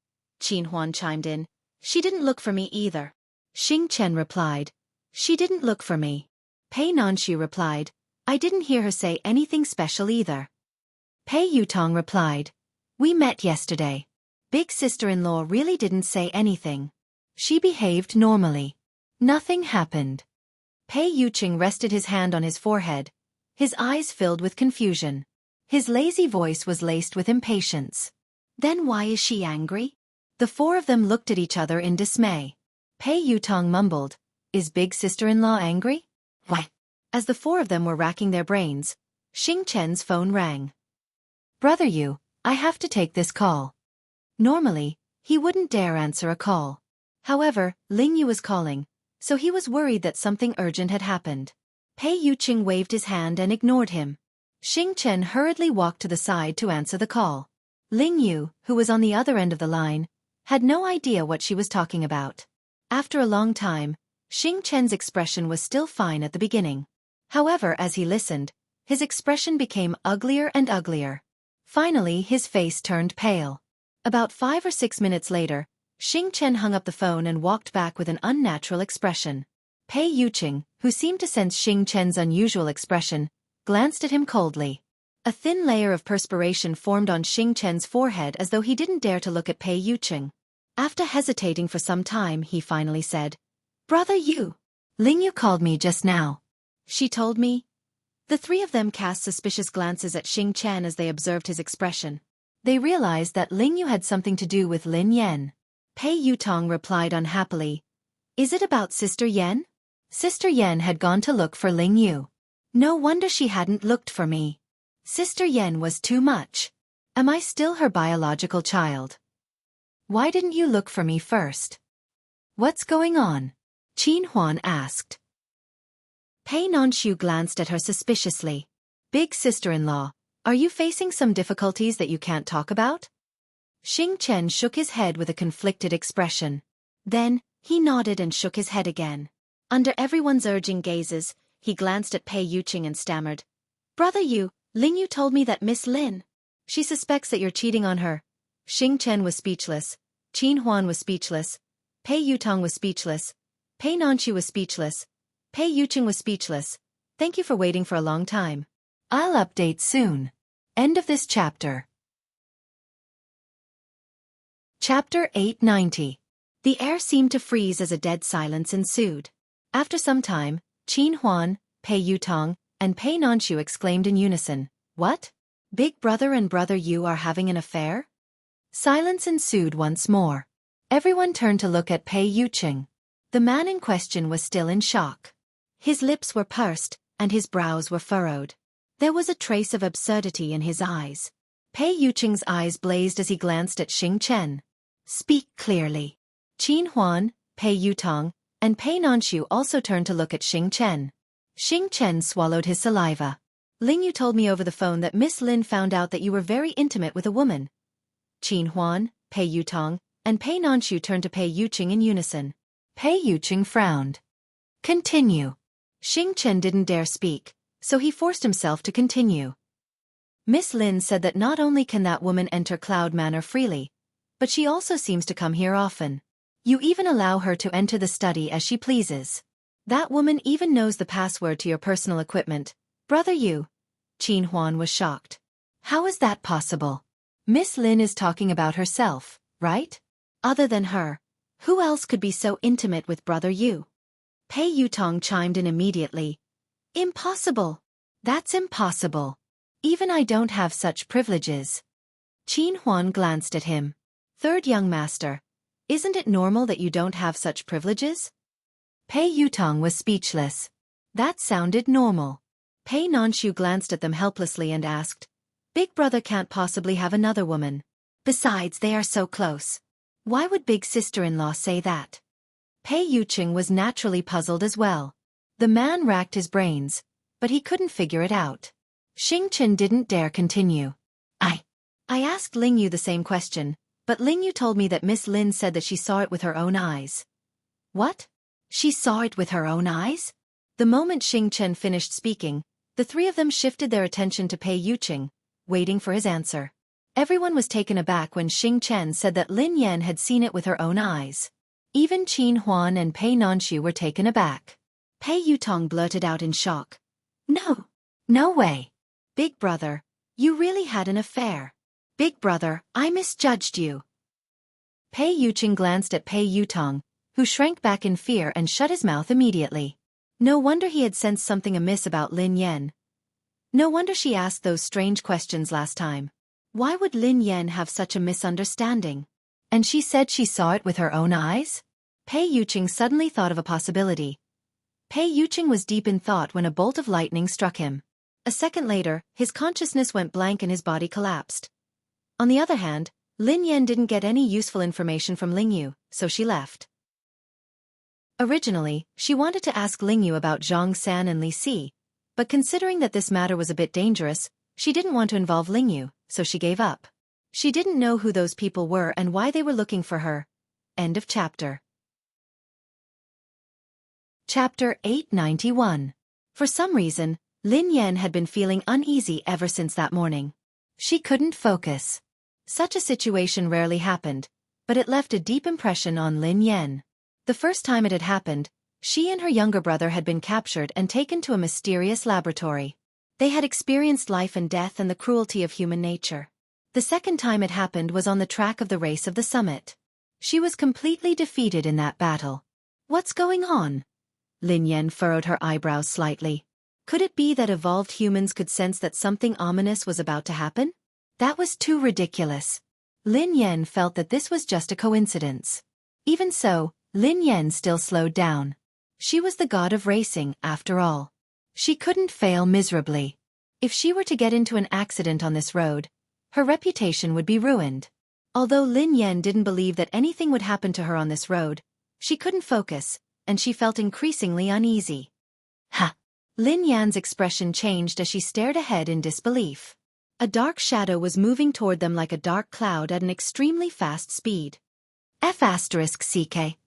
A: Qin Huan chimed in. She didn't look for me either. Xing Chen replied. She didn't look for me. Pei Nonxiu replied. I didn't hear her say anything special either. Pei Yutong replied. We met yesterday. Big sister-in-law really didn't say anything. She behaved normally. Nothing happened. Pei Yuqing rested his hand on his forehead, his eyes filled with confusion. His lazy voice was laced with impatience. Then why is she angry? The four of them looked at each other in dismay. Pei Yutong mumbled, Is big sister-in-law angry? Why? As the four of them were racking their brains, Xing Chen's phone rang. Brother Yu, I have to take this call. Normally, he wouldn't dare answer a call. However, Ling Yu was calling, so he was worried that something urgent had happened. Pei Yuqing waved his hand and ignored him. Xing Chen hurriedly walked to the side to answer the call. Ling Yu, who was on the other end of the line, had no idea what she was talking about. After a long time, Xing Chen's expression was still fine at the beginning. However, as he listened, his expression became uglier and uglier. Finally, his face turned pale. About 5 or 6 minutes later, Xing Chen hung up the phone and walked back with an unnatural expression. Pei Yuqing, who seemed to sense Xing Chen's unusual expression, glanced at him coldly. A thin layer of perspiration formed on Xing Chen's forehead as though he didn't dare to look at Pei Yuqing. After hesitating for some time, he finally said, Brother Yu, Ling Yu called me just now. She told me. The three of them cast suspicious glances at Xing Chen as they observed his expression. They realized that Ling Yu had something to do with Lin Yen. Pei Yutong replied unhappily, Is it about Sister Yen? Sister Yen had gone to look for Ling Yu. No wonder she hadn't looked for me. Sister Yen was too much. Am I still her biological child? Why didn't you look for me first? What's going on? Qin Huan asked. Pei Nonxiu glanced at her suspiciously. Big sister-in-law, are you facing some difficulties that you can't talk about? Xing Chen shook his head with a conflicted expression. Then, he nodded and shook his head again. Under everyone's urging gazes, he glanced at Pei Yuqing and stammered. Brother Yu, Ling Yu told me that Miss Lin. She suspects that you're cheating on her. Xing Chen was speechless. Qin Huan was speechless. Pei Yutong was speechless. Pei Nonxiu was speechless. Pei Yuqing was speechless. Thank you for waiting for a long time. I'll update soon. End of this chapter. Chapter 890. The air seemed to freeze as a dead silence ensued. After some time, Qin Huan, Pei Yutong, and Pei Nonxiu exclaimed in unison, What? Big Brother and Brother Yu are having an affair? Silence ensued once more. Everyone turned to look at Pei Yuqing. The man in question was still in shock. His lips were pursed, and his brows were furrowed. There was a trace of absurdity in his eyes. Pei Yuqing's eyes blazed as he glanced at Xing Chen. Speak clearly. Qin Huan, Pei Yutong, and Pei Nonxiu also turned to look at Xing Chen. Xing Chen swallowed his saliva. Ling Yu told me over the phone that Miss Lin found out that you were very intimate with a woman. Qin Huan, Pei Yutong, and Pei Nonxiu turned to Pei Yuqing in unison. Pei Yuqing frowned. Continue. Xing Chen didn't dare speak, so he forced himself to continue. Miss Lin said that not only can that woman enter Cloud Manor freely, but she also seems to come here often. You even allow her to enter the study as she pleases. That woman even knows the password to your personal equipment. Brother Yu. Qin Huan was shocked. How is that possible? Miss Lin is talking about herself, right? Other than her, Who else could be so intimate with Brother Yu? Pei Yutong chimed in immediately. Impossible. That's impossible. Even I don't have such privileges. Qin Huan glanced at him. Third young master. Isn't it normal that you don't have such privileges? Pei Yutong was speechless. That sounded normal. Pei Nanshu glanced at them helplessly and asked, Big brother can't possibly have another woman. Besides, they are so close. Why would big sister-in-law say that? Pei Yuqing was naturally puzzled as well. The man racked his brains, but he couldn't figure it out. Xing Chen didn't dare continue. I asked Ling Yu the same question, but Ling Yu told me that Miss Lin said that she saw it with her own eyes. What? She saw it with her own eyes? The moment Xing Chen finished speaking, the three of them shifted their attention to Pei Yuqing, waiting for his answer. Everyone was taken aback when Xing Chen said that Lin Yan had seen it with her own eyes. Even Qin Huan and Pei Nanshu were taken aback. Pei Yutong blurted out in shock. No. No way. Big brother, you really had an affair. Big brother, I misjudged you. Pei Yuqing glanced at Pei Yutong, who shrank back in fear and shut his mouth immediately. No wonder he had sensed something amiss about Lin Yan. No wonder she asked those strange questions last time. Why would Lin Yan have such a misunderstanding? And she said she saw it with her own eyes? Pei Yuqing suddenly thought of a possibility. Pei Yuqing was deep in thought when a bolt of lightning struck him. A second later, his consciousness went blank and his body collapsed. On the other hand, Lin Yan didn't get any useful information from Ling Yu, so she left. Originally, she wanted to ask Ling Yu about Zhang San and Li Si, but considering that this matter was a bit dangerous, she didn't want to involve Ling Yu, so she gave up. She didn't know who those people were and why they were looking for her. End of chapter. Chapter 891. For some reason, Lin Yan had been feeling uneasy ever since that morning. She couldn't focus. Such a situation rarely happened, but it left a deep impression on Lin Yan. The first time it had happened, she and her younger brother had been captured and taken to a mysterious laboratory. They had experienced life and death and the cruelty of human nature. The second time it happened was on the track of the race of the summit. She was completely defeated in that battle. What's going on? Lin Yan furrowed her eyebrows slightly. Could it be that evolved humans could sense that something ominous was about to happen? That was too ridiculous. Lin Yan felt that this was just a coincidence. Even so, Lin Yan still slowed down. She was the god of racing, after all. She couldn't fail miserably. If she were to get into an accident on this road, her reputation would be ruined. Although Lin Yan didn't believe that anything would happen to her on this road, she couldn't focus, and she felt increasingly uneasy. Ha! Lin Yan's expression changed as she stared ahead in disbelief. A dark shadow was moving toward them like a dark cloud at an extremely fast speed. F***CK.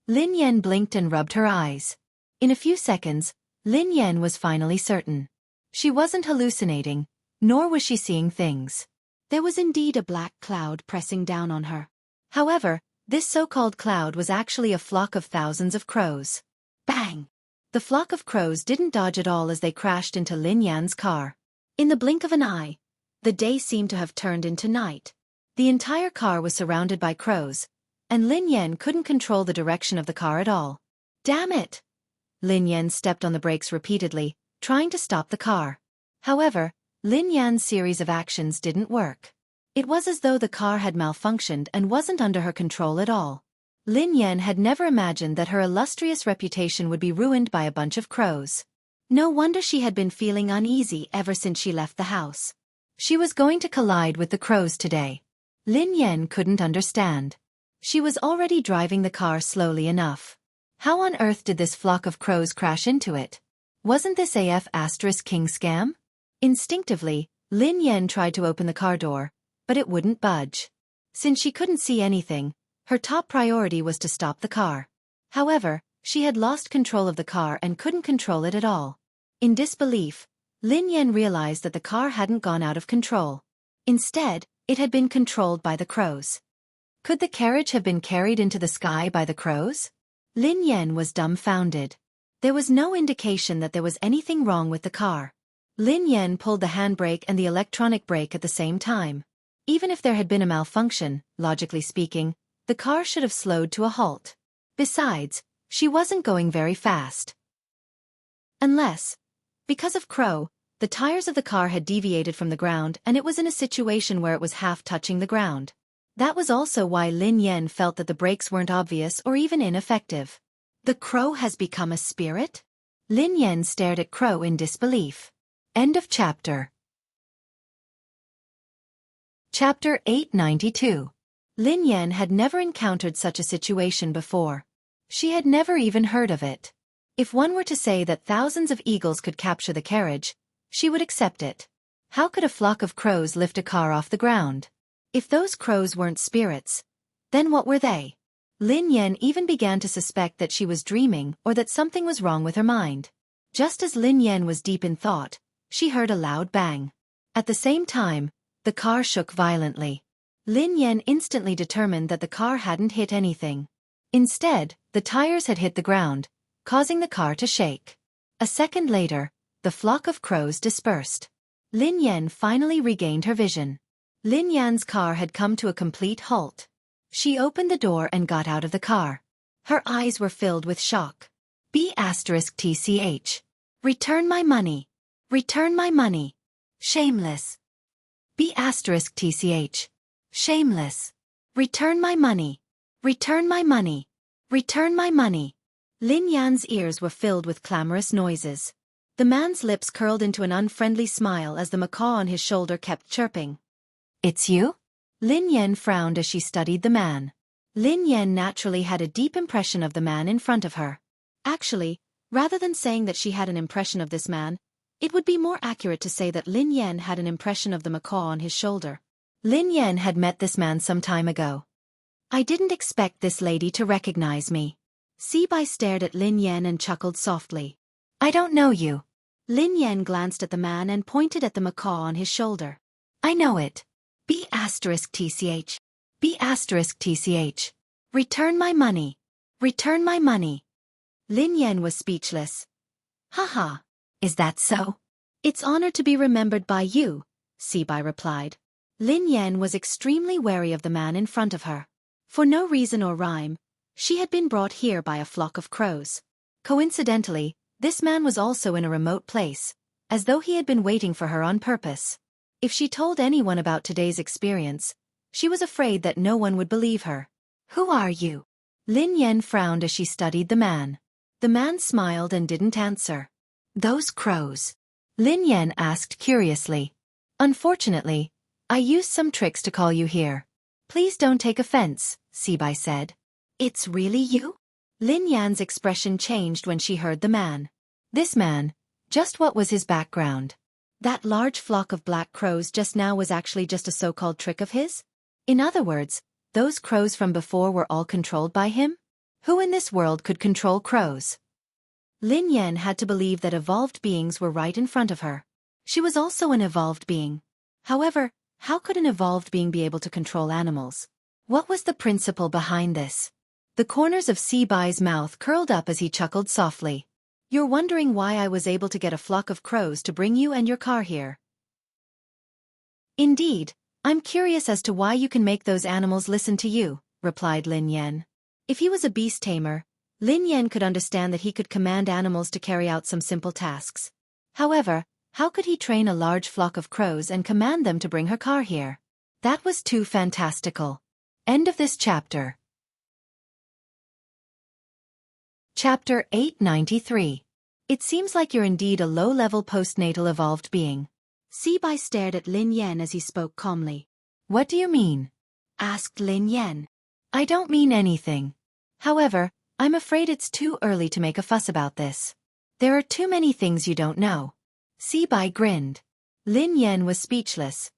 A: Lin Yan blinked and rubbed her eyes. In a few seconds, Lin Yan was finally certain. She wasn't hallucinating, nor was she seeing things. There was indeed a black cloud pressing down on her. However, this so-called cloud was actually a flock of thousands of crows. Bang! The flock of crows didn't dodge at all as they crashed into Lin Yan's car. In the blink of an eye, the day seemed to have turned into night. The entire car was surrounded by crows, and Lin Yan couldn't control the direction of the car at all. Damn it! Lin Yan stepped on the brakes repeatedly, trying to stop the car. However, Lin Yan's series of actions didn't work. It was as though the car had malfunctioned and wasn't under her control at all. Lin Yan had never imagined that her illustrious reputation would be ruined by a bunch of crows. No wonder she had been feeling uneasy ever since she left the house. She was going to collide with the crows today. Lin Yan couldn't understand. She was already driving the car slowly enough. How on earth did this flock of crows crash into it? Wasn't this King scam? Instinctively, Lin Yan tried to open the car door, but it wouldn't budge. Since she couldn't see anything, her top priority was to stop the car. However, she had lost control of the car and couldn't control it at all. In disbelief, Lin Yan realized that the car hadn't gone out of control. Instead, it had been controlled by the crows. Could the carriage have been carried into the sky by the crows? Lin Yan was dumbfounded. There was no indication that there was anything wrong with the car. Lin Yan pulled the handbrake and the electronic brake at the same time. Even if there had been a malfunction, logically speaking, The car should have slowed to a halt. Besides, she wasn't going very fast. Unless, because of Crow, the tires of the car had deviated from the ground and it was in a situation where it was half touching the ground. That was also why Lin Yan felt that the brakes weren't obvious or even ineffective. The Crow has become a spirit? Lin Yan stared at Crow in disbelief. End of chapter. Chapter 892. Lin Yan had never encountered such a situation before. She had never even heard of it. If one were to say that thousands of eagles could capture the carriage, she would accept it. How could a flock of crows lift a car off the ground? If those crows weren't spirits, then what were they? Lin Yan even began to suspect that she was dreaming or that something was wrong with her mind. Just as Lin Yan was deep in thought, she heard a loud bang. At the same time, the car shook violently. Lin Yan instantly determined that the car hadn't hit anything. Instead, the tires had hit the ground, causing the car to shake. A second later, the flock of crows dispersed. Lin Yan finally regained her vision. Lin Yan's car had come to a complete halt. She opened the door and got out of the car. Her eyes were filled with shock. B*TCH. Return my money. Return my money. Shameless. B*TCH. Shameless. Return my money. Return my money. Return my money. Lin Yan's ears were filled with clamorous noises. The man's lips curled into an unfriendly smile as the macaw on his shoulder kept chirping. It's you? Lin Yan frowned as she studied the man. Lin Yan naturally had a deep impression of the man in front of her. Actually, rather than saying that she had an impression of this man, it would be more accurate to say that Lin Yan had an impression of the macaw on his shoulder. Lin Yan had met this man some time ago. I didn't expect this lady to recognize me. Sibai stared at Lin Yan and chuckled softly. I don't know you. Lin Yan glanced at the man and pointed at the macaw on his shoulder. I know it. B*TCH. B*TCH. Return my money. Return my money. Lin Yan was speechless. Haha. Is that so? It's honored to be remembered by you, Sibai replied. Lin Yan was extremely wary of the man in front of her. For no reason or rhyme, she had been brought here by a flock of crows. Coincidentally, this man was also in a remote place, as though he had been waiting for her on purpose. If she told anyone about today's experience, she was afraid that no one would believe her. Who are you? Lin Yan frowned as she studied the man. The man smiled and didn't answer. Those crows? Lin Yan asked curiously. Unfortunately, I used some tricks to call you here. Please don't take offense, Sibai said. It's really you? Lin Yan's expression changed when she heard the man. This man, just what was his background? That large flock of black crows just now was actually just a so-called trick of his? In other words, those crows from before were all controlled by him? Who in this world could control crows? Lin Yan had to believe that evolved beings were right in front of her. She was also an evolved being. However, how could an evolved being be able to control animals? What was the principle behind this? The corners of Sibai's mouth curled up as he chuckled softly. You're wondering why I was able to get a flock of crows to bring you and your car here. Indeed, I'm curious as to why you can make those animals listen to you, replied Lin Yan. If he was a beast tamer, Lin Yan could understand that he could command animals to carry out some simple tasks. However, how could he train a large flock of crows and command them to bring her car here? That was too fantastical. End of this chapter. Chapter 893. It seems like you're indeed a low-level postnatal evolved being. Sibai stared at Lin Yan as he spoke calmly. What do you mean? Asked Lin Yan. I don't mean anything. However, I'm afraid it's too early to make a fuss about this. There are too many things you don't know. Sibai grinned. Lin Yan was speechless.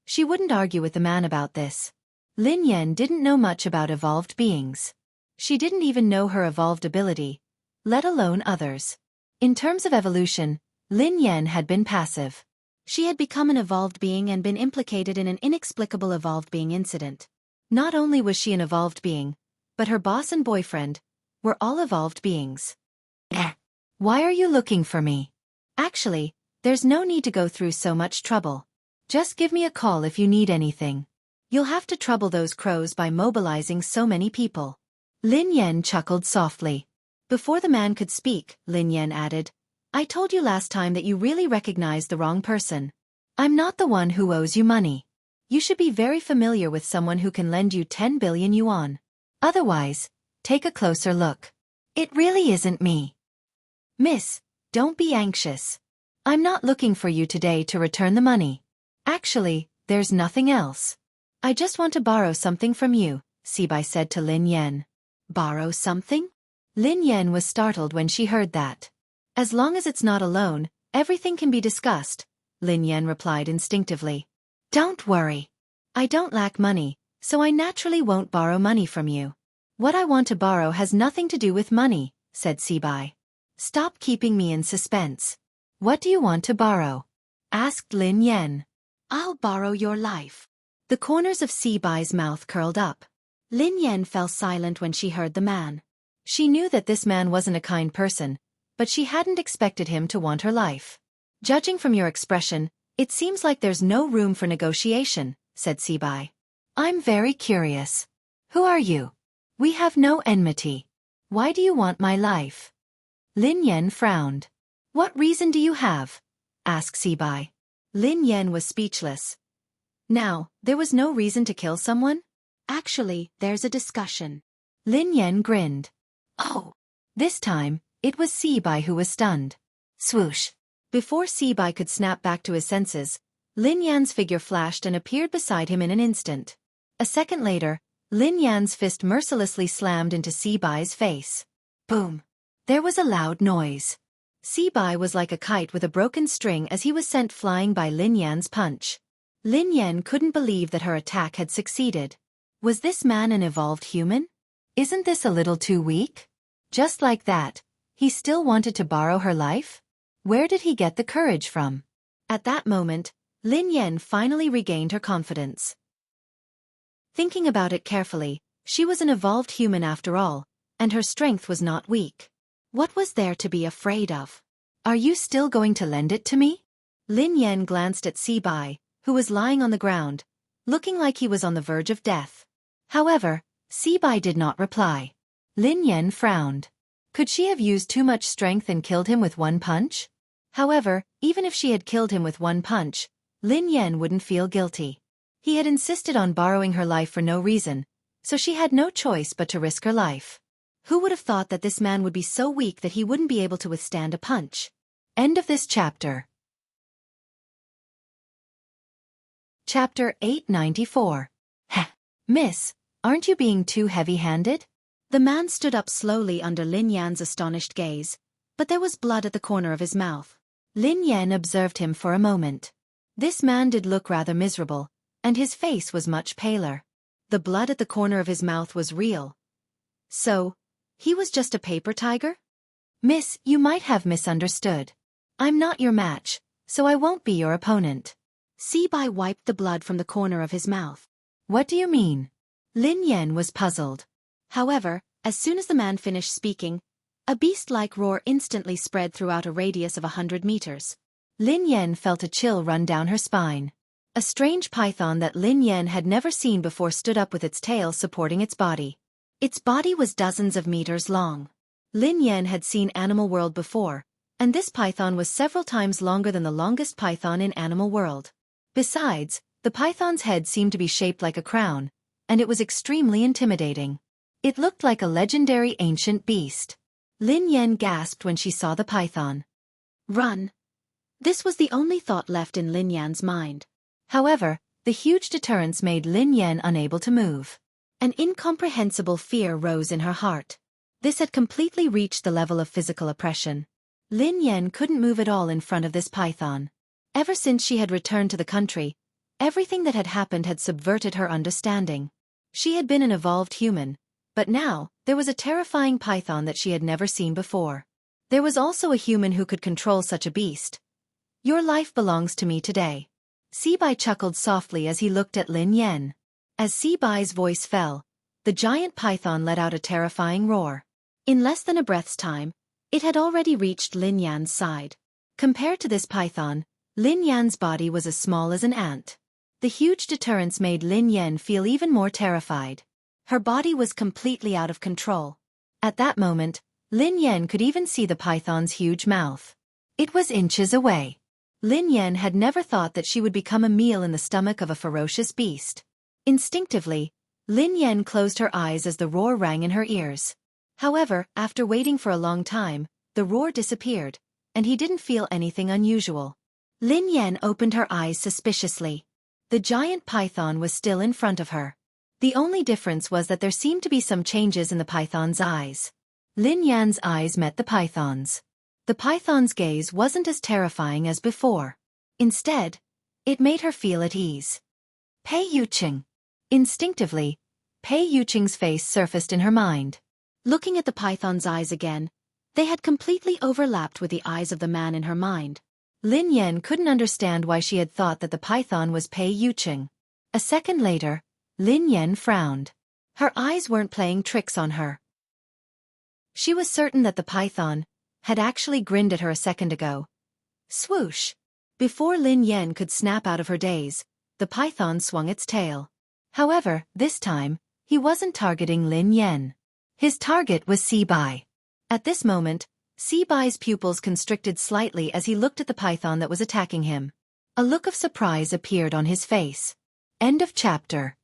A: She wouldn't argue with the man about this. Lin Yan didn't know much about evolved beings. She didn't even know her evolved ability, let alone others. In terms of evolution, Lin Yan had been passive. She had become an evolved being and been implicated in an inexplicable evolved being incident. Not only was she an evolved being, but her boss and boyfriend were all evolved beings. Why are you looking for me? Actually, there's no need to go through so much trouble. Just give me a call if you need anything. You'll have to trouble those crows by mobilizing so many people. Lin Yan chuckled softly. Before the man could speak, Lin Yan added, I told you last time that you really recognized the wrong person. I'm not the one who owes you money. You should be very familiar with someone who can lend you 10 billion yuan. Otherwise, take a closer look. It really isn't me. Miss, don't be anxious. I'm not looking for you today to return the money. Actually, there's nothing else. I just want to borrow something from you, Sibai said to Lin Yan. Borrow something? Lin Yan was startled when she heard that. As long as it's not a loan, everything can be discussed, Lin Yan replied instinctively. Don't worry. I don't lack money, so I naturally won't borrow money from you. What I want to borrow has nothing to do with money, said Sibai. Stop keeping me in suspense. What do you want to borrow? Asked Lin Yan. I'll borrow your life. The corners of Sibai's mouth curled up. Lin Yan fell silent when she heard the man. She knew that this man wasn't a kind person, but she hadn't expected him to want her life. Judging from your expression, it seems like there's no room for negotiation, said Sibai. I'm very curious. Who are you? We have no enmity. Why do you want my life? Lin Yan frowned. What reason do you have? Asked Sibai. Lin Yan was speechless. Now, there was no reason to kill someone? Actually, there's a discussion. Lin Yan grinned. Oh. This time, it was Sibai who was stunned. Swoosh. Before Sibai could snap back to his senses, Lin Yan's figure flashed and appeared beside him in an instant. A second later, Lin Yan's fist mercilessly slammed into Sibai's face. Boom. There was a loud noise. Sibai was like a kite with a broken string as he was sent flying by Lin Yan's punch. Lin Yan couldn't believe that her attack had succeeded. Was this man an evolved human? Isn't this a little too weak? Just like that, he still wanted to borrow her life? Where did he get the courage from? At that moment, Lin Yan finally regained her confidence. Thinking about it carefully, she was an evolved human after all, and her strength was not weak. What was there to be afraid of? Are you still going to lend it to me? Lin Yan glanced at Sibai, who was lying on the ground, looking like he was on the verge of death. However, Sibai did not reply. Lin Yan frowned. Could she have used too much strength and killed him with one punch? However, even if she had killed him with one punch, Lin Yan wouldn't feel guilty. He had insisted on borrowing her life for no reason, so she had no choice but to risk her life. Who would have thought that this man would be so weak that he wouldn't be able to withstand a punch? End of this chapter. Chapter 894. Heh. Miss, aren't you being too heavy-handed? The man stood up slowly under Lin Yan's astonished gaze, but there was blood at the corner of his mouth. Lin Yan observed him for a moment. This man did look rather miserable, and his face was much paler. The blood at the corner of his mouth was real. So, he was just a paper tiger? Miss, you might have misunderstood. I'm not your match, so I won't be your opponent. Sibai wiped the blood from the corner of his mouth. What do you mean? Lin Yan was puzzled. However, as soon as the man finished speaking, a beast-like roar instantly spread throughout a radius of 100 meters. Lin Yan felt a chill run down her spine. A strange python that Lin Yan had never seen before stood up with its tail supporting its body. Its body was dozens of meters long. Lin Yan had seen Animal World before, and this python was several times longer than the longest python in Animal World. Besides, the python's head seemed to be shaped like a crown, and it was extremely intimidating. It looked like a legendary ancient beast. Lin Yan gasped when she saw the python. Run! This was the only thought left in Lin Yan's mind. However, the huge deterrence made Lin Yan unable to move. An incomprehensible fear rose in her heart. This had completely reached the level of physical oppression. Lin Yan couldn't move at all in front of this python. Ever since she had returned to the country, everything that had happened had subverted her understanding. She had been an evolved human, but now, there was a terrifying python that she had never seen before. There was also a human who could control such a beast. Your life belongs to me today. Sibai chuckled softly as he looked at Lin Yan. As Sibai's voice fell, the giant python let out a terrifying roar. In less than a breath's time, it had already reached Lin Yan's side. Compared to this python, Lin Yan's body was as small as an ant. The huge deterrence made Lin Yan feel even more terrified. Her body was completely out of control. At that moment, Lin Yan could even see the python's huge mouth. It was inches away. Lin Yan had never thought that she would become a meal in the stomach of a ferocious beast. Instinctively, Lin Yan closed her eyes as the roar rang in her ears. However, after waiting for a long time, the roar disappeared, and he didn't feel anything unusual. Lin Yan opened her eyes suspiciously. The giant python was still in front of her. The only difference was that there seemed to be some changes in the python's eyes. Lin Yan's eyes met the python's. The python's gaze wasn't as terrifying as before. Instead, it made her feel at ease. Pei Yuqing. Instinctively, Pei Yuqing's face surfaced in her mind. Looking at the python's eyes again, they had completely overlapped with the eyes of the man in her mind. Lin Yan couldn't understand why she had thought that the python was Pei Yuqing. A second later, Lin Yan frowned. Her eyes weren't playing tricks on her. She was certain that the python had actually grinned at her a second ago. Swoosh! Before Lin Yan could snap out of her daze, the python swung its tail. However, this time, he wasn't targeting Lin Yan. His target was Sibai. At this moment, Sibai's pupils constricted slightly as he looked at the python that was attacking him. A look of surprise appeared on his face. End of chapter.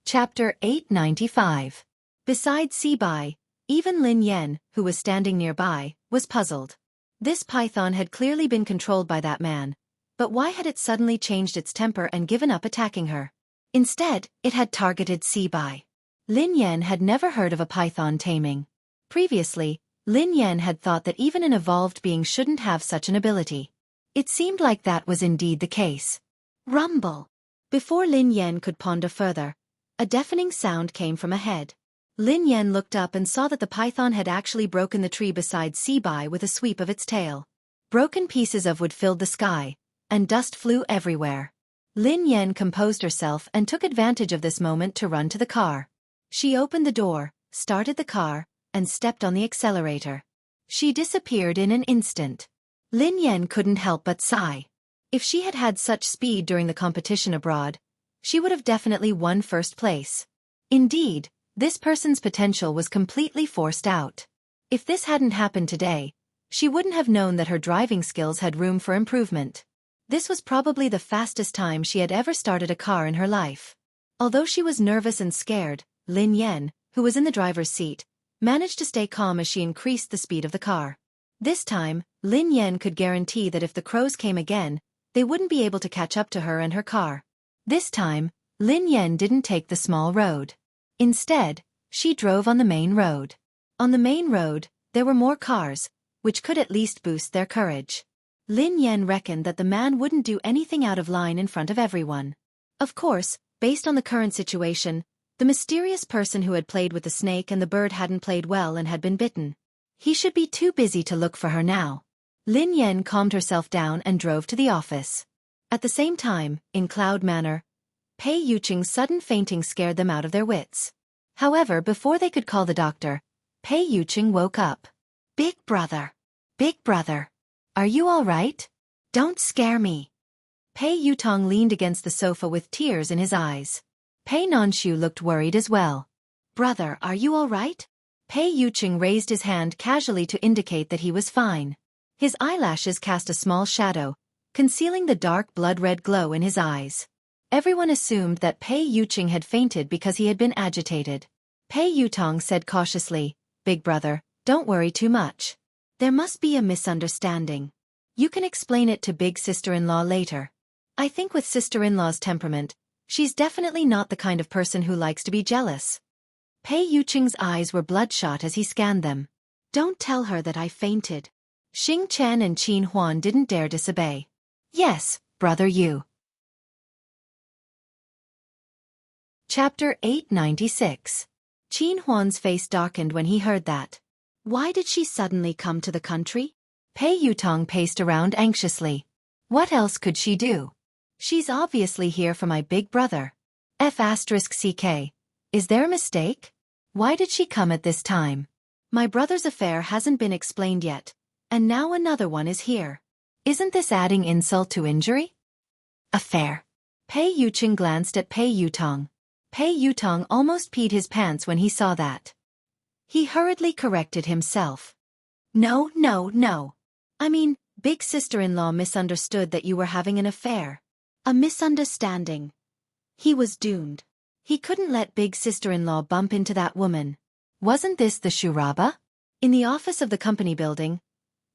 A: Chapter 895. Besides Sibai, even Lin Yan, who was standing nearby, was puzzled. This python had clearly been controlled by that man, but why had it suddenly changed its temper and given up attacking her? Instead, it had targeted Sibai. Lin Yan had never heard of a python taming. Previously, Lin Yan had thought that even an evolved being shouldn't have such an ability. It seemed like that was indeed the case. Rumble! Before Lin Yan could ponder further, a deafening sound came from ahead. Lin Yan looked up and saw that the python had actually broken the tree beside Sibai with a sweep of its tail. Broken pieces of wood filled the sky, and dust flew everywhere. Lin Yan composed herself and took advantage of this moment to run to the car. She opened the door, started the car, and stepped on the accelerator. She disappeared in an instant. Lin Yan couldn't help but sigh. If she had had such speed during the competition abroad, she would have definitely won first place. Indeed, this person's potential was completely forced out. If this hadn't happened today, she wouldn't have known that her driving skills had room for improvement. This was probably the fastest time she had ever started a car in her life. Although she was nervous and scared, Lin Yan, who was in the driver's seat, managed to stay calm as she increased the speed of the car. This time, Lin Yan could guarantee that if the crows came again, they wouldn't be able to catch up to her and her car. This time, Lin Yan didn't take the small road. Instead, she drove on the main road. On the main road, there were more cars, which could at least boost their courage. Lin Yan reckoned that the man wouldn't do anything out of line in front of everyone. Of course, based on the current situation, the mysterious person who had played with the snake and the bird hadn't played well and had been bitten. He should be too busy to look for her now. Lin Yan calmed herself down and drove to the office. At the same time, in Cloud Manor, Pei Yuqing's sudden fainting scared them out of their wits. However, before they could call the doctor, Pei Yuqing woke up. Big brother. Big brother. Are you all right? Don't scare me. Pei Yutong leaned against the sofa with tears in his eyes. Pei Nanshu looked worried as well. Brother, are you all right? Pei Yuqing raised his hand casually to indicate that he was fine. His eyelashes cast a small shadow, concealing the dark blood-red glow in his eyes. Everyone assumed that Pei Yuqing had fainted because he had been agitated. Pei Yutong said cautiously, Big brother, don't worry too much. There must be a misunderstanding. You can explain it to big sister-in-law later. I think with sister-in-law's temperament, she's definitely not the kind of person who likes to be jealous. Pei Yuqing's eyes were bloodshot as he scanned them. Don't tell her that I fainted. Xing Chen and Qin Huan didn't dare disobey. Yes, brother you. Chapter 896. Qin Huan's face darkened when he heard that. Why did she suddenly come to the country? Pei Yutong paced around anxiously. What else could she do? She's obviously here for my big brother. F***CK. Is there a mistake? Why did she come at this time? My brother's affair hasn't been explained yet, and now another one is here. Isn't this adding insult to injury? Affair. Pei Yuqing glanced at Pei Yutong. Pei Yutong almost peed his pants when he saw that. He hurriedly corrected himself. No, no, no. I mean, big sister-in-law misunderstood that you were having an affair. A misunderstanding. He was doomed. He couldn't let big sister-in-law bump into that woman. Wasn't this the Shuraba? In the office of the company building,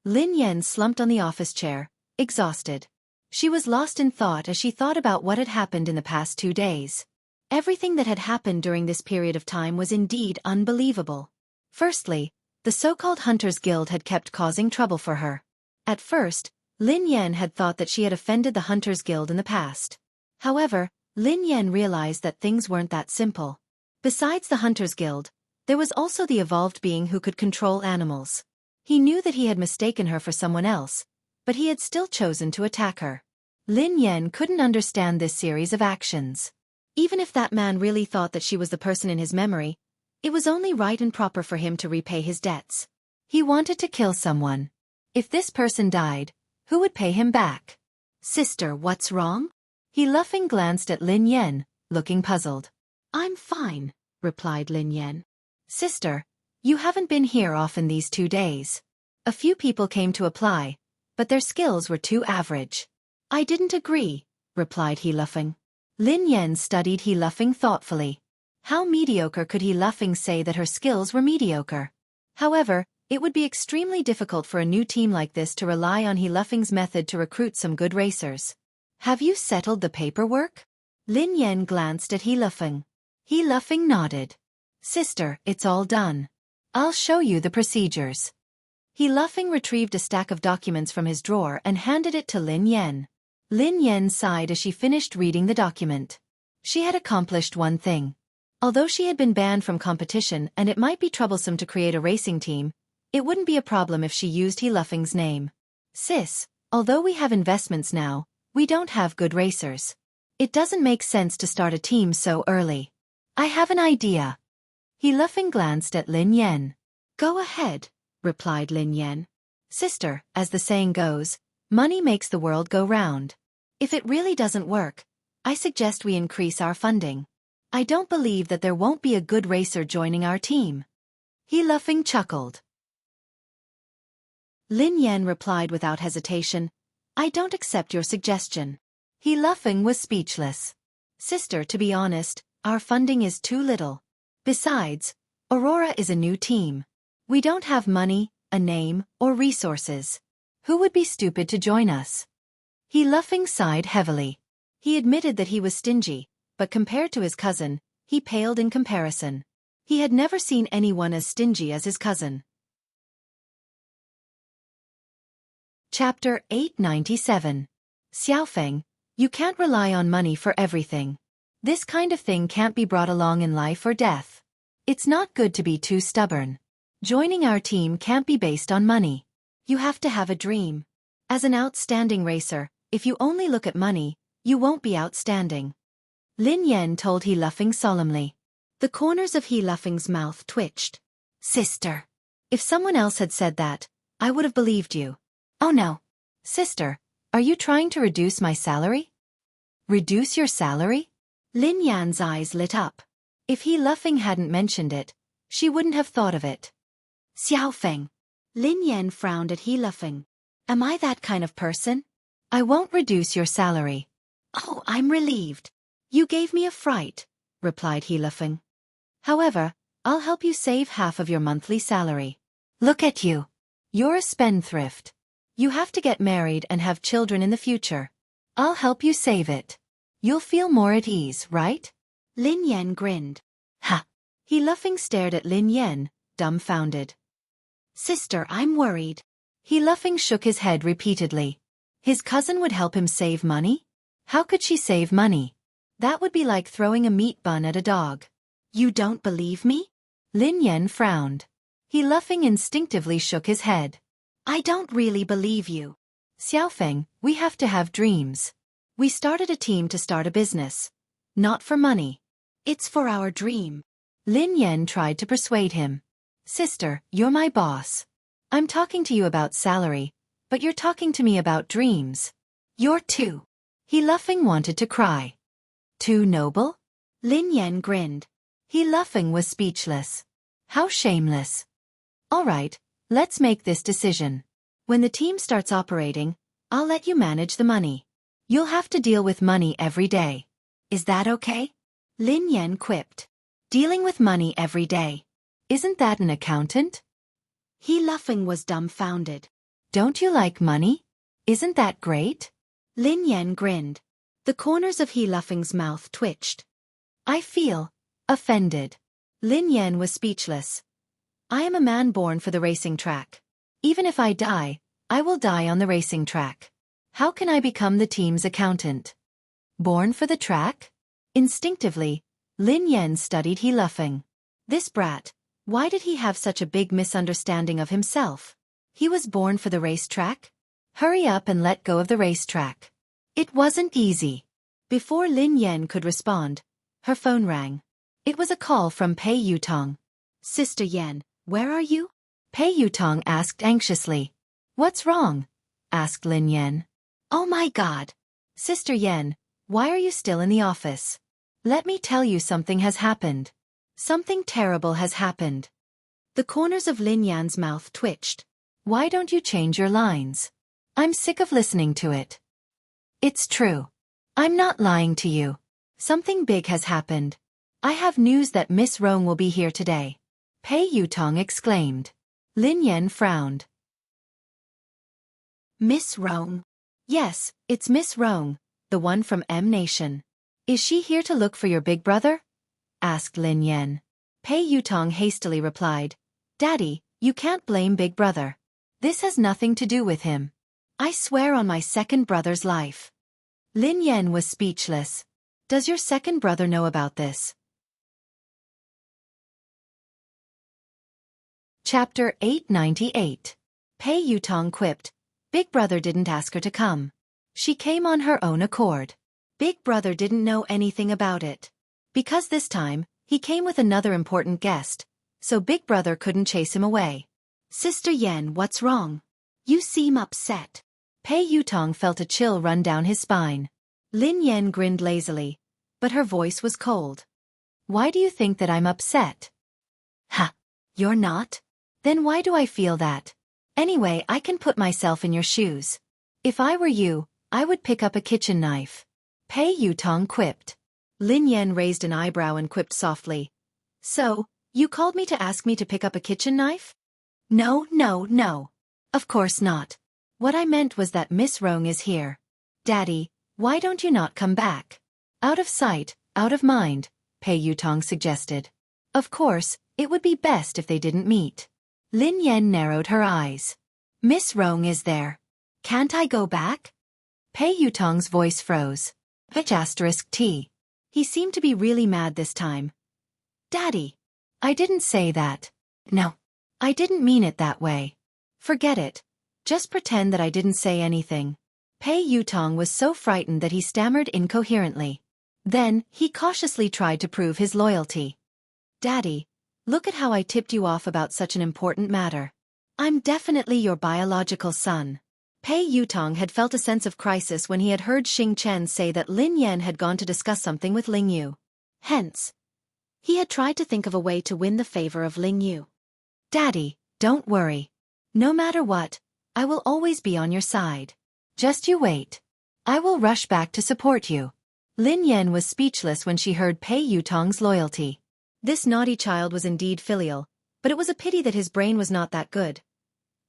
A: Lin Yan slumped on the office chair, exhausted. She was lost in thought as she thought about what had happened in the past 2 days. Everything that had happened during this period of time was indeed unbelievable. Firstly, the so-called Hunters Guild had kept causing trouble for her. At first, Lin Yan had thought that she had offended the Hunters Guild in the past. However, Lin Yan realized that things weren't that simple. Besides the Hunters Guild, there was also the evolved being who could control animals. He knew that he had mistaken her for someone else, but he had still chosen to attack her. Lin Yan couldn't understand this series of actions. Even if that man really thought that she was the person in his memory, it was only right and proper for him to repay his debts. He wanted to kill someone. If this person died, who would pay him back? Sister, what's wrong? He laughing glanced at Lin Yan, looking puzzled. I'm fine, replied Lin Yan. Sister, you haven't been here often these 2 days. A few people came to apply, but their skills were too average. I didn't agree, replied he laughing. Lin Yan studied he laughing thoughtfully. How mediocre could he laughing say that her skills were mediocre? However, it would be extremely difficult for a new team like this to rely on he laughing's method to recruit some good racers. Have you settled the paperwork? Lin Yan glanced at he laughing. He laughing nodded. Sister, it's all done. I'll show you the procedures. He laughing retrieved a stack of documents from his drawer and handed it to Lin Yan. Lin Yan sighed as she finished reading the document. She had accomplished one thing. Although she had been banned from competition and it might be troublesome to create a racing team, it wouldn't be a problem if she used he laughing's name. Sis, although we have investments now, we don't have good racers. It doesn't make sense to start a team so early. I have an idea. He laughing glanced at Lin Yan. Go ahead, replied Lin Yan. Sister, as the saying goes, money makes the world go round. If it really doesn't work, I suggest we increase our funding. I don't believe that there won't be a good racer joining our team. He laughing chuckled. Lin Yan replied without hesitation, I don't accept your suggestion. He laughing was speechless. Sister, to be honest, our funding is too little. Besides, Aurora is a new team. We don't have money, a name, or resources. Who would be stupid to join us? He laughing sighed heavily. He admitted that he was stingy, but compared to his cousin, he paled in comparison. He had never seen anyone as stingy as his cousin. Chapter 897. Xiaofeng, you can't rely on money for everything. This kind of thing can't be brought along in life or death. It's not good to be too stubborn. Joining our team can't be based on money. You have to have a dream. As an outstanding racer, if you only look at money, you won't be outstanding. Lin Yan told He Luffing solemnly. The corners of He Luffing's mouth twitched. Sister. If someone else had said that, I would have believed you. Oh no. Sister, are you trying to reduce my salary? Reduce your salary? Lin Yan's eyes lit up. If He Luffing hadn't mentioned it, she wouldn't have thought of it. Xiaofeng. Lin Yan frowned at He Luffing. Am I that kind of person? I won't reduce your salary. Oh, I'm relieved. You gave me a fright, replied He Luffing. However, I'll help you save half of your monthly salary. Look at you. You're a spendthrift. You have to get married and have children in the future. I'll help you save it. You'll feel more at ease, right? Lin Yan grinned. Ha! He Luffing stared at Lin Yan, dumbfounded. Sister, I'm worried. He Luffing shook his head repeatedly. His cousin would help him save money? How could she save money? That would be like throwing a meat bun at a dog. You don't believe me? Lin Yan frowned. He Luffing instinctively shook his head. I don't really believe you. Xiaofeng, we have to have dreams. We started a team to start a business. Not for money. It's for our dream. Lin Yan tried to persuade him. Sister, you're my boss. I'm talking to you about salary. But you're talking to me about dreams. You're too. He laughing wanted to cry. Too noble? Lin Yan grinned. He laughing was speechless. How shameless. All right, let's make this decision. When the team starts operating, I'll let you manage the money. You'll have to deal with money every day. Is that okay? Lin Yan quipped. Dealing with money every day. Isn't that an accountant? He laughing was dumbfounded. Don't you like money? Isn't that great? Lin Yan grinned. The corners of He laughing's mouth twitched. I feel offended. Lin Yan was speechless. I am a man born for the racing track. Even if I die, I will die on the racing track. How can I become the team's accountant? Born for the track? Instinctively, Lin Yan studied He laughing. This brat, why did he have such a big misunderstanding of himself? He was born for the racetrack? Hurry up and let go of the racetrack. It wasn't easy. Before Lin Yan could respond, her phone rang. It was a call from Pei Yutong. Sister Yan, where are you? Pei Yutong asked anxiously. What's wrong? Asked Lin Yan. Oh my God. Sister Yan, why are you still in the office? Let me tell you something has happened. Something terrible has happened. The corners of Lin Yan's mouth twitched. Why don't you change your lines? I'm sick of listening to it. It's true. I'm not lying to you. Something big has happened. I have news that Miss Rong will be here today. Pei Yutong exclaimed. Lin Yan frowned. Miss Rong? Yes, it's Miss Rong, the one from M Nation. Is she here to look for your big brother? Asked Lin Yan. Pei Yutong hastily replied. Daddy, you can't blame Big Brother. This has nothing to do with him. I swear on my second brother's life. Lin Yan was speechless. Does your second brother know about this? Chapter 898. Pei Yutong quipped. Big Brother didn't ask her to come. She came on her own accord. Big Brother didn't know anything about it. Because this time, he came with another important guest, so Big Brother couldn't chase him away. Sister Yan, what's wrong? You seem upset. Pei Yutong felt a chill run down his spine. Lin Yan grinned lazily, but her voice was cold. Why do you think that I'm upset? Ha! You're not? Then why do I feel that? Anyway, I can put myself in your shoes. If I were you, I would pick up a kitchen knife. Pei Yutong quipped. Lin Yan raised an eyebrow and quipped softly. So, you called me to ask me to pick up a kitchen knife? No, no, no. Of course not. What I meant was that Miss Rong is here. Daddy, why don't you not come back? Out of sight, out of mind, Pei Yutong suggested. Of course, it would be best if they didn't meet. Lin Yan narrowed her eyes. Miss Rong is there. Can't I go back? Pei Yutong's voice froze. T. He seemed to be really mad this time. Daddy, I didn't say that. No, I didn't mean it that way. Forget it. Just pretend that I didn't say anything. Pei Yutong was so frightened that he stammered incoherently. Then, he cautiously tried to prove his loyalty. Daddy, look at how I tipped you off about such an important matter. I'm definitely your biological son. Pei Yutong had felt a sense of crisis when he had heard Xing Chen say that Lin Yan had gone to discuss something with Ling Yu. Hence, he had tried to think of a way to win the favor of Ling Yu. Daddy, don't worry. No matter what, I will always be on your side. Just you wait. I will rush back to support you. Lin Yan was speechless when she heard Pei Yutong's loyalty. This naughty child was indeed filial, but it was a pity that his brain was not that good.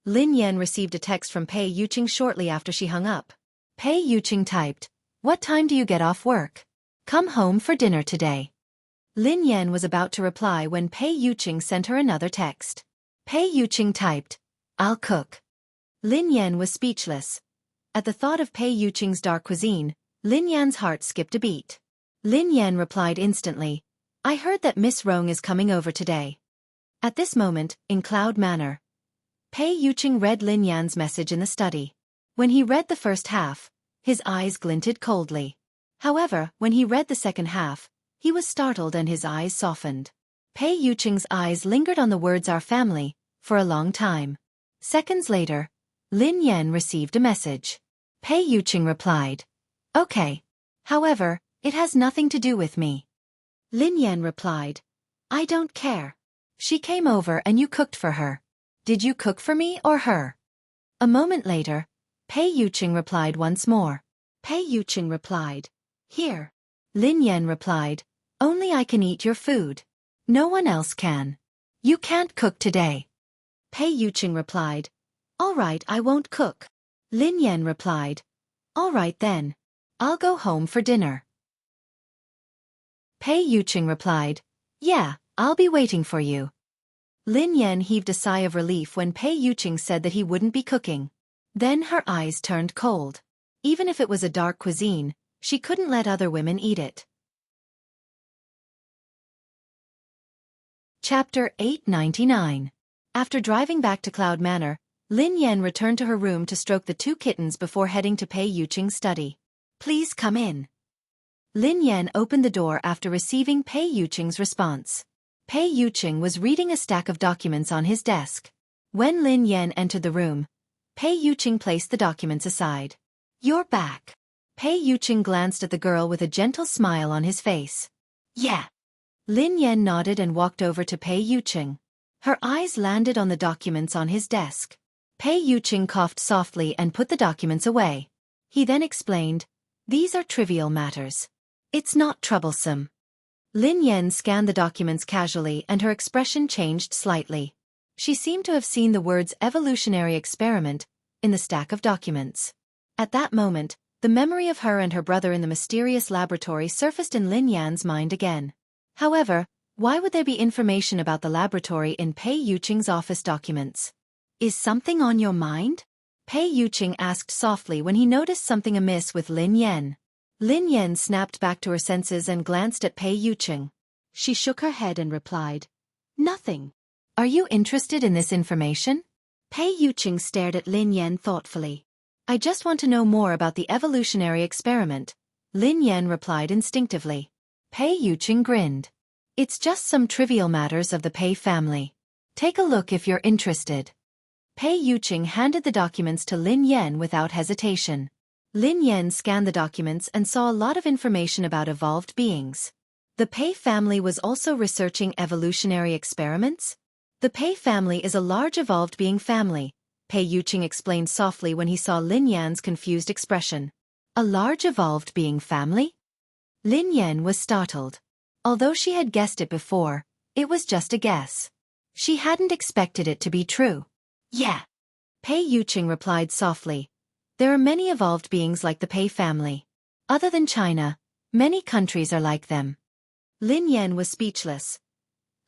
A: Lin Yan received a text from Pei Yuqing shortly after she hung up. Pei Yuqing typed, "What time do you get off work? Come home for dinner today." Lin Yan was about to reply when Pei Yuqing sent her another text. Pei Yuqing typed, "I'll cook." Lin Yan was speechless. At the thought of Pei Yuqing's dark cuisine, Lin Yan's heart skipped a beat. Lin Yan replied instantly, "I heard that Miss Rong is coming over today." At this moment, in Cloud Manor, Pei Yuqing read Lin Yan's message in the study. When he read the first half, his eyes glinted coldly. However, when he read the second half, he was startled and his eyes softened. Pei Yuqing's eyes lingered on the words "our family" for a long time. Seconds later, Lin Yan received a message. Pei Yuqing replied. Okay. However, it has nothing to do with me. Lin Yan replied. I don't care. She came over and you cooked for her. Did you cook for me or her? A moment later, Pei Yuqing replied once more. Pei Yuqing replied. Here. Lin Yan replied. Only I can eat your food. No one else can. You can't cook today. Pei Yuqing replied. All right, I won't cook. Lin Yan replied. All right then. I'll go home for dinner. Pei Yuqing replied. Yeah, I'll be waiting for you. Lin Yan heaved a sigh of relief when Pei Yuqing said that he wouldn't be cooking. Then her eyes turned cold. Even if it was a dark cuisine, she couldn't let other women eat it. Chapter 899. After driving back to Cloud Manor, Lin Yan returned to her room to stroke the two kittens before heading to Pei Yuqing's study. Please come in. Lin Yan opened the door after receiving Pei Yuqing's response. Pei Yuqing was reading a stack of documents on his desk. When Lin Yan entered the room, Pei Yuqing placed the documents aside. You're back. Pei Yuqing glanced at the girl with a gentle smile on his face. Yeah. Lin Yan nodded and walked over to Pei Yuqing. Her eyes landed on the documents on his desk. Pei Yuqing coughed softly and put the documents away. He then explained, these are trivial matters. It's not troublesome. Lin Yan scanned the documents casually and her expression changed slightly. She seemed to have seen the words evolutionary experiment in the stack of documents. At that moment, the memory of her and her brother in the mysterious laboratory surfaced in Lin Yan's mind again. However, why would there be information about the laboratory in Pei Yuqing's office documents? Is something on your mind? Pei Yuqing asked softly when he noticed something amiss with Lin Yan. Lin Yan snapped back to her senses and glanced at Pei Yuqing. She shook her head and replied, nothing. Are you interested in this information? Pei Yuqing stared at Lin Yan thoughtfully. I just want to know more about the evolutionary experiment, Lin Yan replied instinctively. Pei Yuqing grinned. It's just some trivial matters of the Pei family. Take a look if you're interested. Pei Yuqing handed the documents to Lin Yan without hesitation. Lin Yan scanned the documents and saw a lot of information about evolved beings. The Pei family was also researching evolutionary experiments? The Pei family is a large evolved being family, Pei Yuqing explained softly when he saw Lin Yan's confused expression. A large evolved being family? Lin Yan was startled. Although she had guessed it before, it was just a guess. She hadn't expected it to be true. Yeah. Pei Yuqing replied softly. There are many evolved beings like the Pei family. Other than China, many countries are like them. Lin Yan was speechless.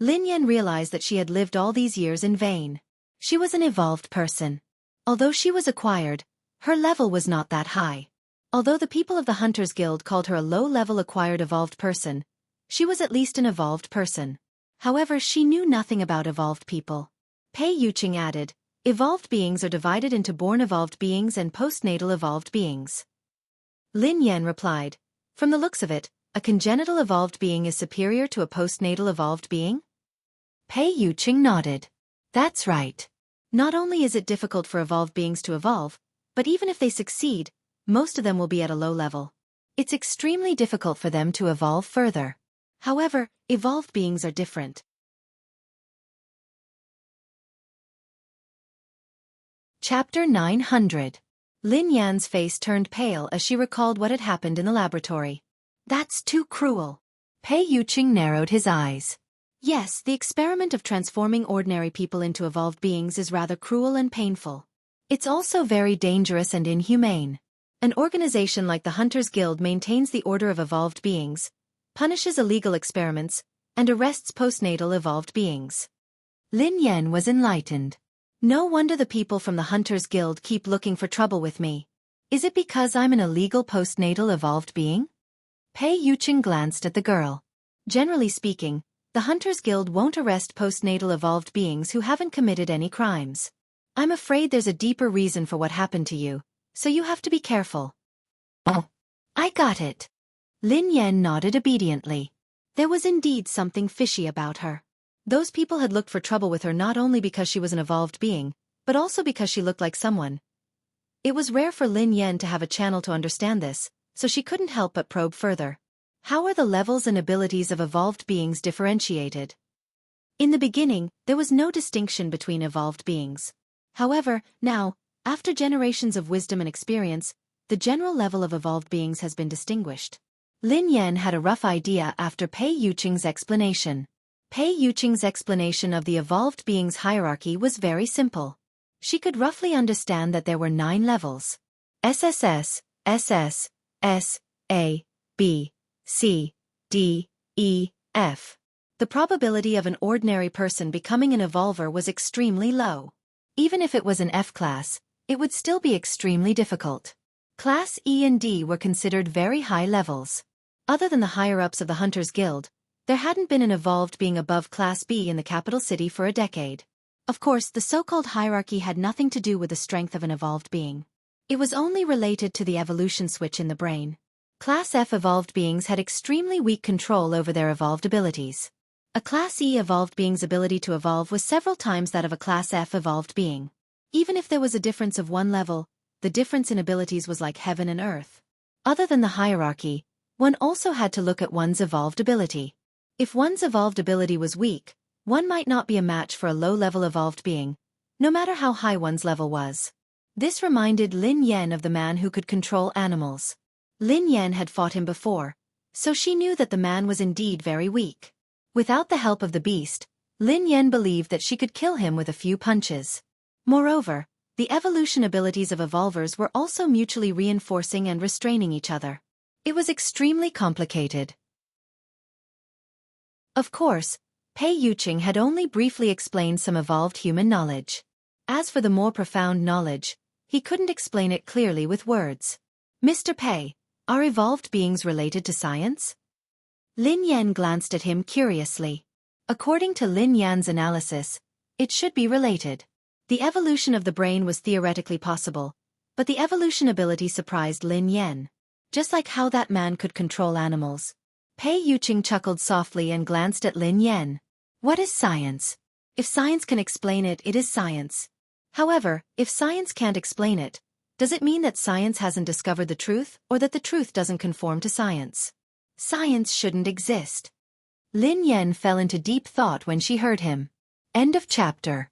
A: Lin Yan realized that she had lived all these years in vain. She was an evolved person. Although she was acquired, her level was not that high. Although the people of the Hunters Guild called her a low-level acquired evolved person, she was at least an evolved person. However, she knew nothing about evolved people. Pei Yuqing added, evolved beings are divided into born evolved beings and postnatal evolved beings. Lin Yan replied, from the looks of it, a congenital evolved being is superior to a postnatal evolved being? Pei Yuqing nodded. That's right. Not only is it difficult for evolved beings to evolve, but even if they succeed, most of them will be at a low level. It's extremely difficult for them to evolve further. However, evolved beings are different. Chapter 900. Lin Yan's face turned pale as she recalled what had happened in the laboratory. That's too cruel. Pei Yuqing narrowed his eyes. Yes, the experiment of transforming ordinary people into evolved beings is rather cruel and painful. It's also very dangerous and inhumane. An organization like the Hunters Guild maintains the order of evolved beings, punishes illegal experiments, and arrests postnatal evolved beings. Lin Yan was enlightened. No wonder the people from the Hunters Guild keep looking for trouble with me. Is it because I'm an illegal postnatal evolved being? Pei Yuqing glanced at the girl. Generally speaking, the Hunters Guild won't arrest postnatal evolved beings who haven't committed any crimes. I'm afraid there's a deeper reason for what happened to you, so you have to be careful. Oh, I got it. Lin Yan nodded obediently. There was indeed something fishy about her. Those people had looked for trouble with her not only because she was an evolved being, but also because she looked like someone It was rare for Lin Yan to have a channel to understand this, so she couldn't help but probe further. How are the levels and abilities of evolved beings differentiated? In the beginning, there was no distinction between evolved beings. However, now, after generations of wisdom and experience, the general level of evolved beings has been distinguished. Lin Yan had a rough idea after Pei Yuqing's explanation. Pei Yuqing's explanation of the evolved beings' hierarchy was very simple. She could roughly understand that there were 9 levels. SSS, SS, S, A, B, C, D, E, F. The probability of an ordinary person becoming an evolver was extremely low. Even if it was an F class, it would still be extremely difficult. Class E and D were considered very high levels. Other than the higher-ups of the Hunters Guild, there hadn't been an evolved being above Class B in the capital city for a decade. Of course, the so-called hierarchy had nothing to do with the strength of an evolved being. It was only related to the evolution switch in the brain. Class F evolved beings had extremely weak control over their evolved abilities. A Class E evolved being's ability to evolve was several times that of a Class F evolved being. Even if there was a difference of 1 level, the difference in abilities was like heaven and earth. Other than the hierarchy, one also had to look at one's evolved ability. If one's evolved ability was weak, one might not be a match for a low-level evolved being, no matter how high one's level was. This reminded Lin Yan of the man who could control animals. Lin Yan had fought him before, so she knew that the man was indeed very weak. Without the help of the beast, Lin Yan believed that she could kill him with a few punches. Moreover, the evolution abilities of evolvers were also mutually reinforcing and restraining each other. It was extremely complicated. Of course, Pei Yuqing had only briefly explained some evolved human knowledge. As for the more profound knowledge, he couldn't explain it clearly with words. Mr. Pei, are evolved beings related to science? Lin Yan glanced at him curiously. According to Lin Yan's analysis, it should be related. The evolution of the brain was theoretically possible, but the evolution ability surprised Lin Yan. Just like how that man could control animals. Pei Yuqing chuckled softly and glanced at Lin Yan. What is science? If science can explain it, it is science. However, if science can't explain it, does it mean that science hasn't discovered the truth, or that the truth doesn't conform to science? Science shouldn't exist. Lin Yan fell into deep thought when she heard him. End of chapter.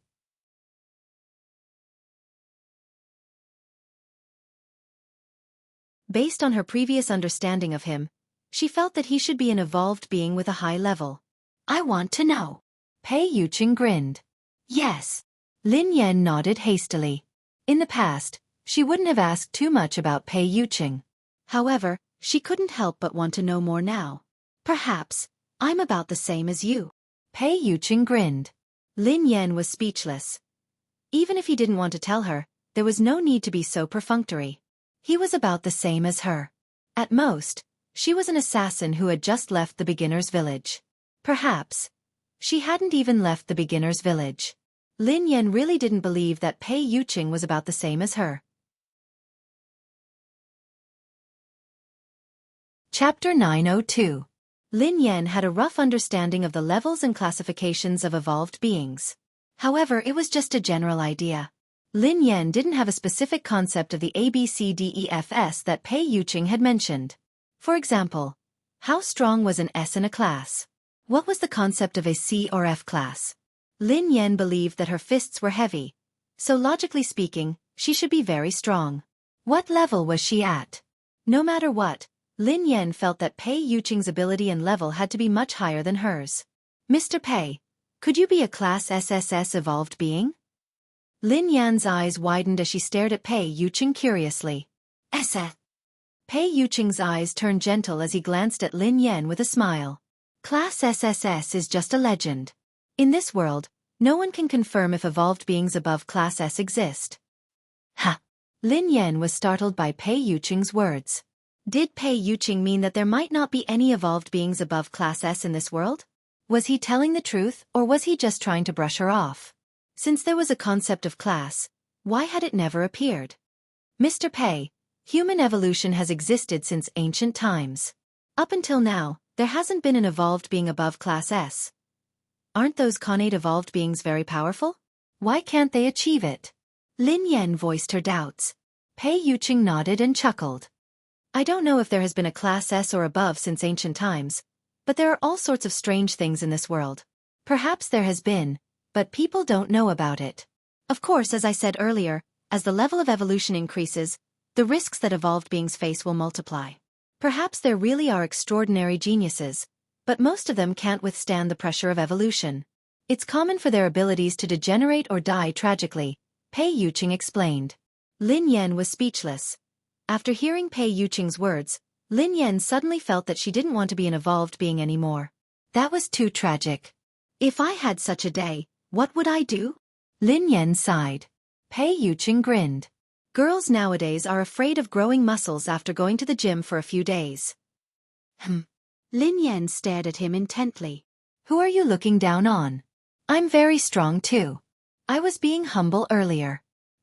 A: Based on her previous understanding of him, she felt that he should be an evolved being with a high level. I want to know. Pei Yuqing grinned. Yes. Lin Yan nodded hastily. In the past, she wouldn't have asked too much about Pei Yuqing. However, she couldn't help but want to know more now. Perhaps, I'm about the same as you. Pei Yuqing grinned. Lin Yan was speechless. Even if he didn't want to tell her, there was no need to be so perfunctory. He was about the same as her. At most, she was an assassin who had just left the beginner's village. Perhaps, she hadn't even left the beginner's village. Lin Yan really didn't believe that Pei Yuqing was about the same as her. Chapter 902. Lin Yan had a rough understanding of the levels and classifications of evolved beings. However, it was just a general idea. Lin Yan didn't have a specific concept of the ABCDEFS that Pei Yuqing had mentioned. For example, how strong was an S in a class? What was the concept of a C or F class? Lin Yan believed that her fists were heavy, so logically speaking, she should be very strong. What level was she at? No matter what, Lin Yan felt that Pei Yuqing's ability and level had to be much higher than hers. Mr. Pei, could you be a Class SSS evolved being? Lin Yan's eyes widened as she stared at Pei Yuqing curiously. SS. Pei Yuqing's eyes turned gentle as he glanced at Lin Yan with a smile. Class SSS is just a legend. In this world, no one can confirm if evolved beings above Class S exist. Ha! Lin Yan was startled by Pei Yuqing's words. Did Pei Yuqing mean that there might not be any evolved beings above Class S in this world? Was he telling the truth, or was he just trying to brush her off? Since there was a concept of class, why had it never appeared? Mr. Pei, human evolution has existed since ancient times. Up until now, there hasn't been an evolved being above Class S. Aren't those connate evolved beings very powerful? Why can't they achieve it? Lin Yan voiced her doubts. Pei Yuqing nodded and chuckled. I don't know if there has been a class S or above since ancient times, but there are all sorts of strange things in this world. Perhaps there has been, but people don't know about it. Of course, as I said earlier, as the level of evolution increases, the risks that evolved beings face will multiply. Perhaps there really are extraordinary geniuses, but most of them can't withstand the pressure of evolution. It's common for their abilities to degenerate or die tragically, Pei Yuqing explained. Lin Yan was speechless. After hearing Pei Yuqing's words, Lin Yan suddenly felt that she didn't want to be an evolved being anymore. That was too tragic. If I had such a day, what would I do? Lin Yan sighed. Pei Yuqing grinned. Girls nowadays are afraid of growing muscles after going to the gym for a few days. Lin Yan stared at him intently. Who are you looking down on? I'm very strong too. I was being humble earlier.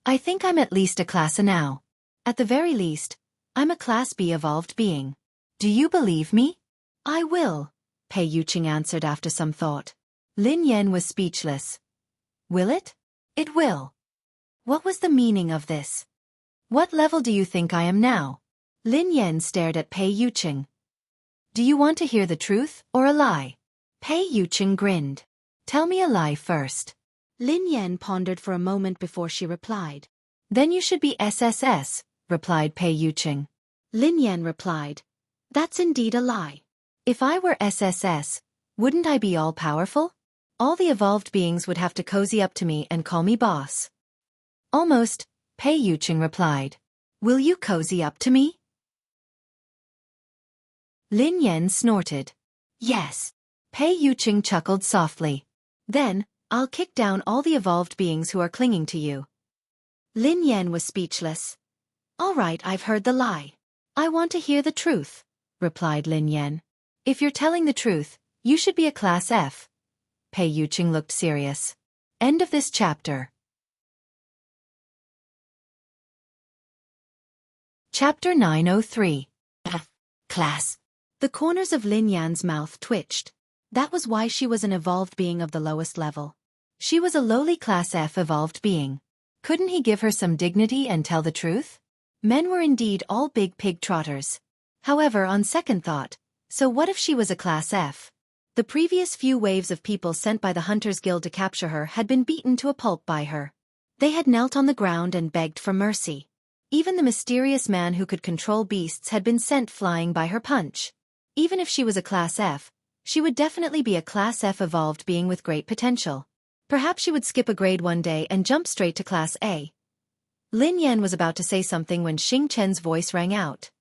A: I think I'm at least a class A now. At the very least, I'm a class B evolved being. Do you believe me? I will, Pei Yuqing answered after some thought. Lin Yan was speechless. Will it? It will. What was the meaning of this? What level do you think I am now? Lin Yan stared at Pei Yuqing. Do you want to hear the truth or a lie? Pei Yuqing grinned. Tell me a lie first. Lin Yan pondered for a moment before she replied. Then you should be SSS, replied Pei Yuqing. Lin Yan replied. That's indeed a lie. If I were SSS, wouldn't I be all-powerful? All the evolved beings would have to cozy up to me and call me boss. Almost, Pei Yuqing replied. Will you cozy up to me? Lin Yan snorted. Yes. Pei Yuqing chuckled softly. Then, I'll kick down all the evolved beings who are clinging to you. Lin Yan was speechless. All right, I've heard the lie. I want to hear the truth, replied Lin Yan. If you're telling the truth, you should be a class F. Pei Yuqing looked serious. End of this chapter. Chapter 903. F. Class. The corners of Lin Yan's mouth twitched. That was why she was an evolved being of the lowest level. She was a lowly class F evolved being. Couldn't he give her some dignity and tell the truth? Men were indeed all big pig trotters. However, on second thought, so what if she was a class F? The previous few waves of people sent by the Hunters Guild to capture her had been beaten to a pulp by her. They had knelt on the ground and begged for mercy. Even the mysterious man who could control beasts had been sent flying by her punch. Even if she was a class F, she would definitely be a class F evolved being with great potential. Perhaps she would skip a grade one day and jump straight to class A. Lin Yan was about to say something when Xing Chen's voice rang out.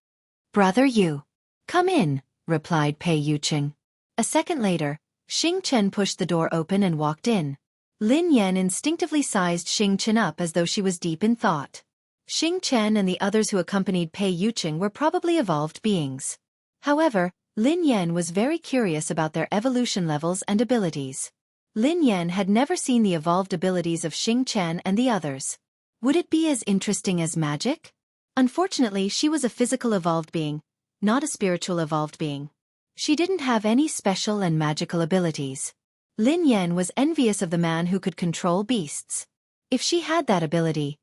A: Brother Yu. Come in, replied Pei Yuqing. A second later, Xing Chen pushed the door open and walked in. Lin Yan instinctively sized Xing Chen up as though she was deep in thought. Xing Chen and the others who accompanied Pei Yuqing were probably evolved beings. However, Lin Yan was very curious about their evolution levels and abilities. Lin Yan had never seen the evolved abilities of Xing Chen and the others. Would it be as interesting as magic? Unfortunately, she was a physical evolved being, not a spiritual evolved being. She didn't have any special and magical abilities. Lin Yan was envious of the man who could control beasts. If she had that ability,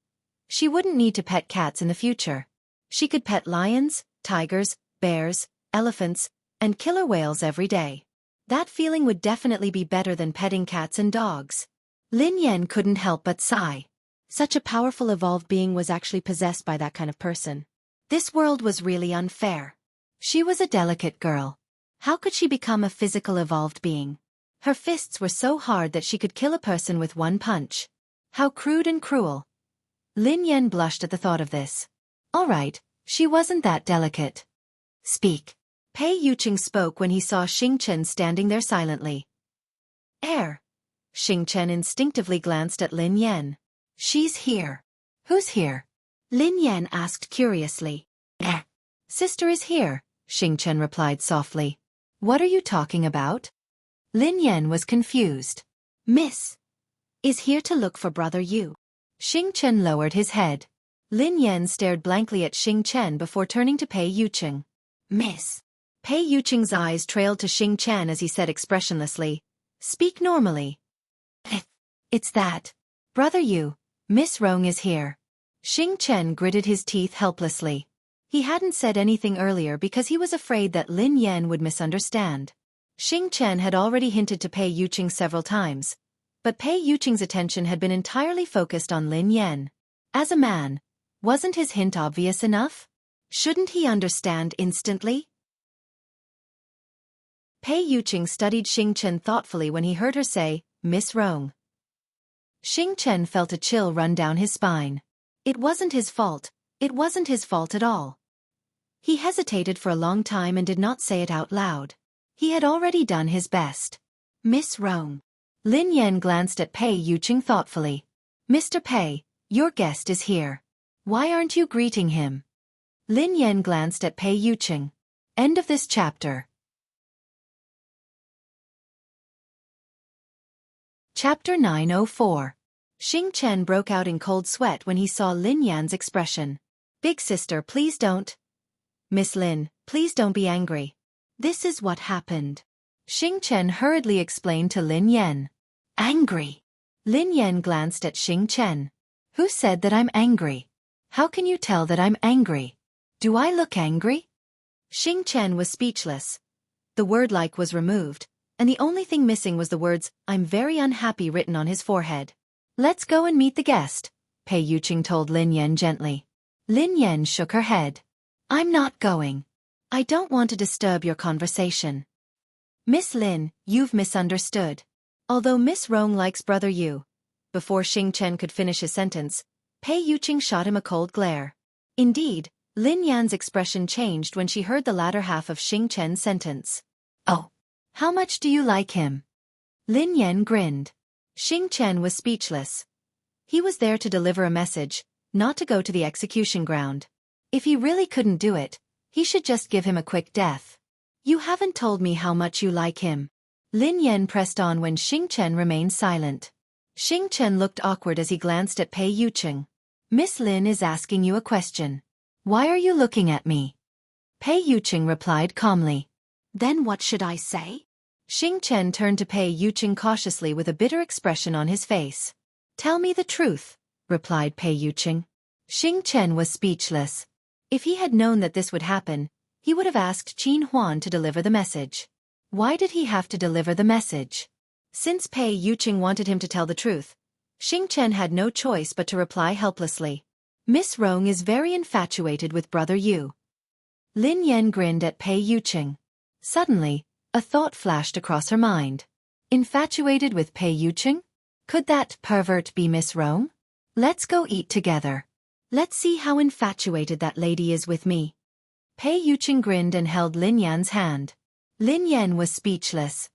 A: she wouldn't need to pet cats in the future. She could pet lions, tigers, bears, elephants, and killer whales every day. That feeling would definitely be better than petting cats and dogs. Lin Yan couldn't help but sigh. Such a powerful evolved being was actually possessed by that kind of person. This world was really unfair. She was a delicate girl. How could she become a physical evolved being? Her fists were so hard that she could kill a person with one punch. How crude and cruel. Lin Yan blushed at the thought of this. All right, she wasn't that delicate. Speak. Pei Yuqing spoke when he saw Xing Chen standing there silently. Air. Xing Chen instinctively glanced at Lin Yan. She's here. Who's here? Lin Yan asked curiously. Sister is here, Xing Chen replied softly. What are you talking about? Lin Yan was confused. Miss is here to look for Brother Yu. Xing Chen lowered his head. Lin Yan stared blankly at Xing Chen before turning to Pei Yuqing. Miss. Pei Yuqing's eyes trailed to Xing Chen as he said expressionlessly, Speak normally. It's that. Brother Yu, Miss Rong is here. Xing Chen gritted his teeth helplessly. He hadn't said anything earlier because he was afraid that Lin Yan would misunderstand. Xing Chen had already hinted to Pei Yuqing several times, but Pei Yuqing's attention had been entirely focused on Lin Yan. As a man, wasn't his hint obvious enough? Shouldn't he understand instantly? Pei Yuqing studied Xing Chen thoughtfully when he heard her say, "Miss Rong." Xing Chen felt a chill run down his spine. It wasn't his fault. It wasn't his fault at all. He hesitated for a long time and did not say it out loud. He had already done his best. "Miss Rong." Lin Yan glanced at Pei Yuqing thoughtfully. "Mr. Pei, your guest is here. Why aren't you greeting him?" Lin Yan glanced at Pei Yuqing. End of this chapter. Chapter 904. Xing Chen broke out in cold sweat when he saw Lin Yan's expression. "Big sister, please don't." "Miss Lin, please don't be angry. This is what happened." Xing Chen hurriedly explained to Lin Yan. "Angry?" Lin Yan glanced at Xing Chen. "Who said that I'm angry? How can you tell that I'm angry? Do I look angry?" Xing Chen was speechless. The word "like" was removed, and the only thing missing was the words, "I'm very unhappy" written on his forehead. "Let's go and meet the guest," Pei Yuqing told Lin Yan gently. Lin Yan shook her head. "I'm not going. I don't want to disturb your conversation." "Miss Lin, you've misunderstood. Although Miss Rong likes Brother Yu." Before Xing Chen could finish his sentence, Pei Yuqing shot him a cold glare. Indeed, Lin Yan's expression changed when she heard the latter half of Xing Chen's sentence. "Oh, how much do you like him?" Lin Yan grinned. Xing Chen was speechless. He was there to deliver a message, not to go to the execution ground. If he really couldn't do it, he should just give him a quick death. "You haven't told me how much you like him." Lin Yan pressed on when Xing Chen remained silent. Xing Chen looked awkward as he glanced at Pei Yuqing. "Miss Lin is asking you a question. Why are you looking at me?" Pei Yuqing replied calmly. "Then what should I say?" Xing Chen turned to Pei Yuqing cautiously with a bitter expression on his face. "Tell me the truth," replied Pei Yuqing. Xing Chen was speechless. If he had known that this would happen, he would have asked Qin Huan to deliver the message. Why did he have to deliver the message? Since Pei Yuqing wanted him to tell the truth, Xing Chen had no choice but to reply helplessly. "Miss Rong is very infatuated with Brother Yu." Lin Yan grinned at Pei Yuqing. Suddenly, a thought flashed across her mind. Infatuated with Pei Yuqing? Could that pervert be Miss Rong? Let's go eat together. Let's see how infatuated that lady is with me. Pei Yuqing grinned and held Lin Yan's hand. Lin Yan was speechless.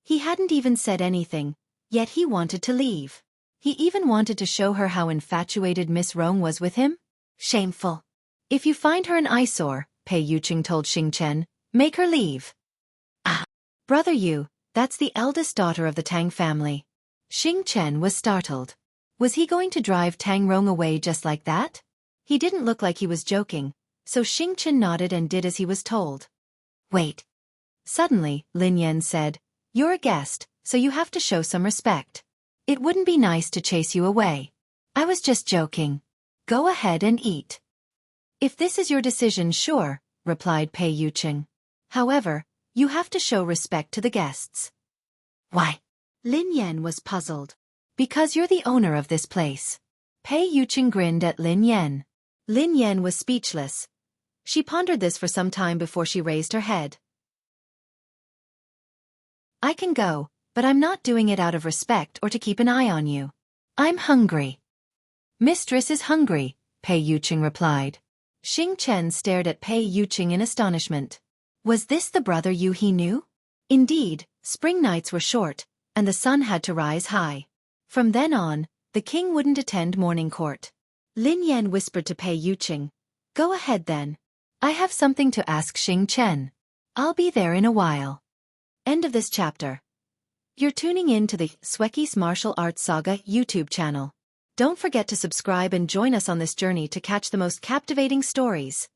A: He hadn't even said anything, yet he wanted to leave. He even wanted to show her how infatuated Miss Rong was with him. Shameful. "If you find her an eyesore," Pei Yuqing told Xing Chen, "make her leave." "Ah, Brother Yu, that's the eldest daughter of the Tang family." Xing Chen was startled. Was he going to drive Tang Rong away just like that? He didn't look like he was joking, so Xing Chen nodded and did as he was told. "Wait." Suddenly, Lin Yan said, "You're a guest, so you have to show some respect. It wouldn't be nice to chase you away." "I was just joking. Go ahead and eat." "If this is your decision, sure," replied Pei Yuqing. "However, you have to show respect to the guests." "Why?" Lin Yan was puzzled. "Because you're the owner of this place." Pei Yuqing grinned at Lin Yan. Lin Yan was speechless. She pondered this for some time before she raised her head. "I can go, but I'm not doing it out of respect or to keep an eye on you. I'm hungry." "Mistress is hungry," Pei Yuqing replied. Xing Chen stared at Pei Yuqing in astonishment. Was this the Brother Yu he knew? Indeed, spring nights were short, and the sun had to rise high. From then on, the king wouldn't attend morning court. Lin Yan whispered to Pei Yuqing, "Go ahead then. I have something to ask Xing Chen. I'll be there in a while." End of this chapter. You're tuning in to the Xueqi's Martial Arts Saga YouTube channel. Don't forget to subscribe and join us on this journey to catch the most captivating stories.